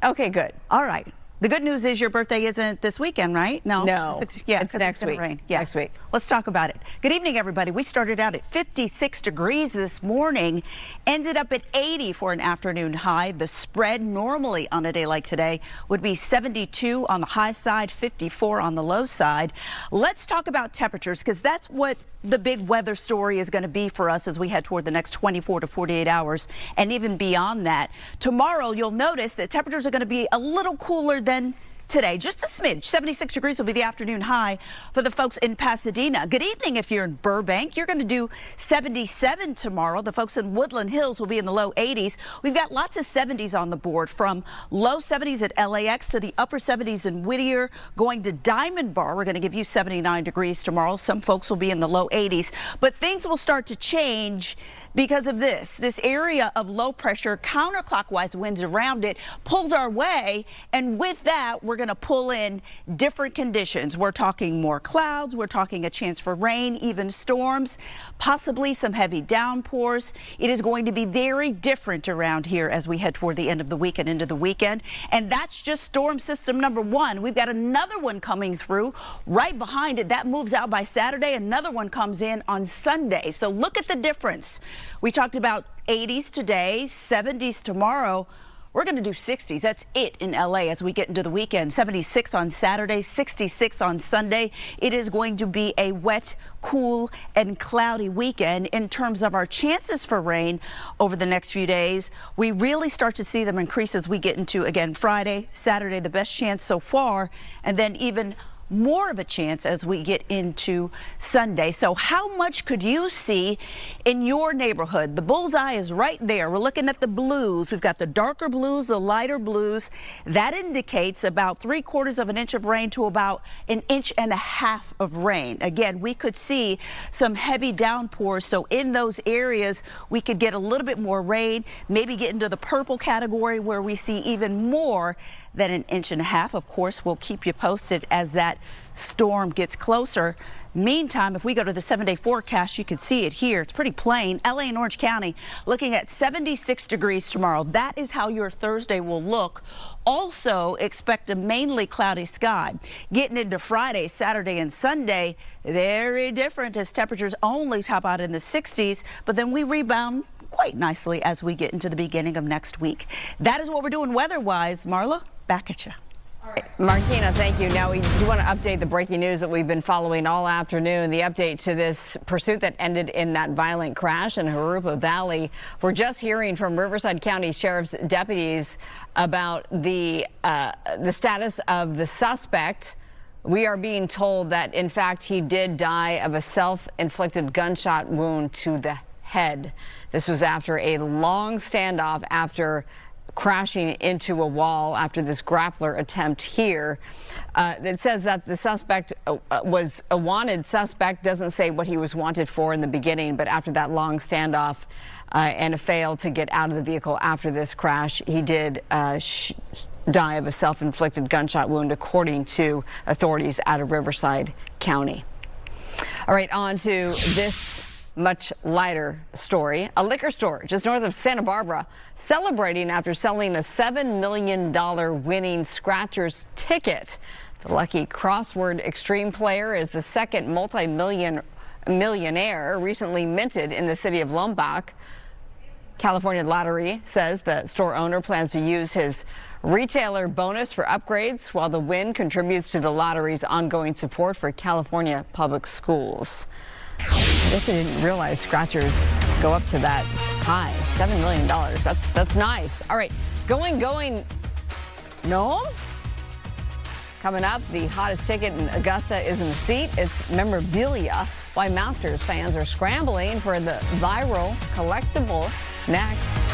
Okay, good. All right. The good news is your birthday isn't this weekend, right? No. It's next week. Yeah. Next week. Let's talk about it. Good evening, everybody. We started out at 56 degrees this morning, ended up at 80 for an afternoon high. The spread normally on a day like today would be 72 on the high side, 54 on the low side. Let's talk about temperatures, because that's what the big weather story is going to be for us as we head toward the next 24 to 48 hours and even beyond that. Tomorrow, you'll notice that temperatures are going to be a little cooler than today, just a smidge. 76 degrees will be the afternoon high for the folks in Pasadena. Good evening if you're in Burbank. You're going to do 77 tomorrow. The folks in Woodland Hills will be in the low 80s. We've got lots of 70s on the board, from low 70s at LAX to the upper 70s in Whittier. Going to Diamond Bar, we're going to give you 79 degrees tomorrow. Some folks will be in the low 80s, but things will start to change because of this area of low pressure, counterclockwise winds around it, pulls our way, and with that, we're going to pull in different conditions. We're talking more clouds, we're talking a chance for rain, even storms, possibly some heavy downpours. It is going to be very different around here as we head toward the end of the week and into the weekend, and that's just storm system number one. We've got another one coming through right behind it. That moves out by Saturday. Another one comes in on Sunday. So look at the difference. We talked about 80s today, 70s tomorrow. We're going to do 60s. That's it in LA as we get into the weekend. 76 on Saturday, 66 on Sunday. It is going to be a wet, cool, and cloudy weekend. In terms of our chances for rain over the next few days, we really start to see them increase as we get into, again, Friday, Saturday, the best chance so far, and then even more of a chance as we get into Sunday. So how much could you see in your neighborhood? The bullseye is right there. We're looking at the blues. We've got the darker blues, the lighter blues. That indicates about 3/4 of an inch of rain to about 1.5 inches of rain. Again, we could see some heavy downpours. So in those areas, we could get a little bit more rain, maybe get into the purple category where we see even more than 1.5 inches. Of course, we'll keep you posted as that storm gets closer. Meantime, if we go to the 7-day forecast, you can see it here. It's pretty plain. LA and Orange County looking at 76 degrees tomorrow. That is how your Thursday will look. Also expect a mainly cloudy sky. Getting into Friday, Saturday, and Sunday, very different as temperatures only top out in the 60s, but then we rebound quite nicely as we get into the beginning of next week. That is what we're doing weather-wise. Marla, back at you. All right, Martina, thank you. Now, we do want to update the breaking news that we've been following all afternoon. The update to this pursuit that ended in that violent crash in Jurupa Valley. We're just hearing from Riverside County Sheriff's deputies about the status of the suspect. We are being told that, in fact, he did die of a self-inflicted gunshot wound to the head. This was after a long standoff after crashing into a wall after this grappler attempt here. It says that the suspect was a wanted suspect. Doesn't say what he was wanted for in the beginning, but after that long standoff and a fail to get out of the vehicle after this crash, he did die of a self-inflicted gunshot wound, according to authorities out of Riverside County. All right, on to this much lighter story. A liquor store just north of Santa Barbara celebrating after selling a $7 million winning Scratchers ticket. The lucky crossword extreme player is the second multi-millionaire recently minted in the city of Lombok. California Lottery says the store owner plans to use his retailer bonus for upgrades, while the win contributes to the lottery's ongoing support for California public schools. I guess I didn't realize Scratchers go up to that high. $7 million. That's nice. All right, going. No? Coming up, the hottest ticket in Augusta is in the seat. It's memorabilia. Why Masters fans are scrambling for the viral collectible next.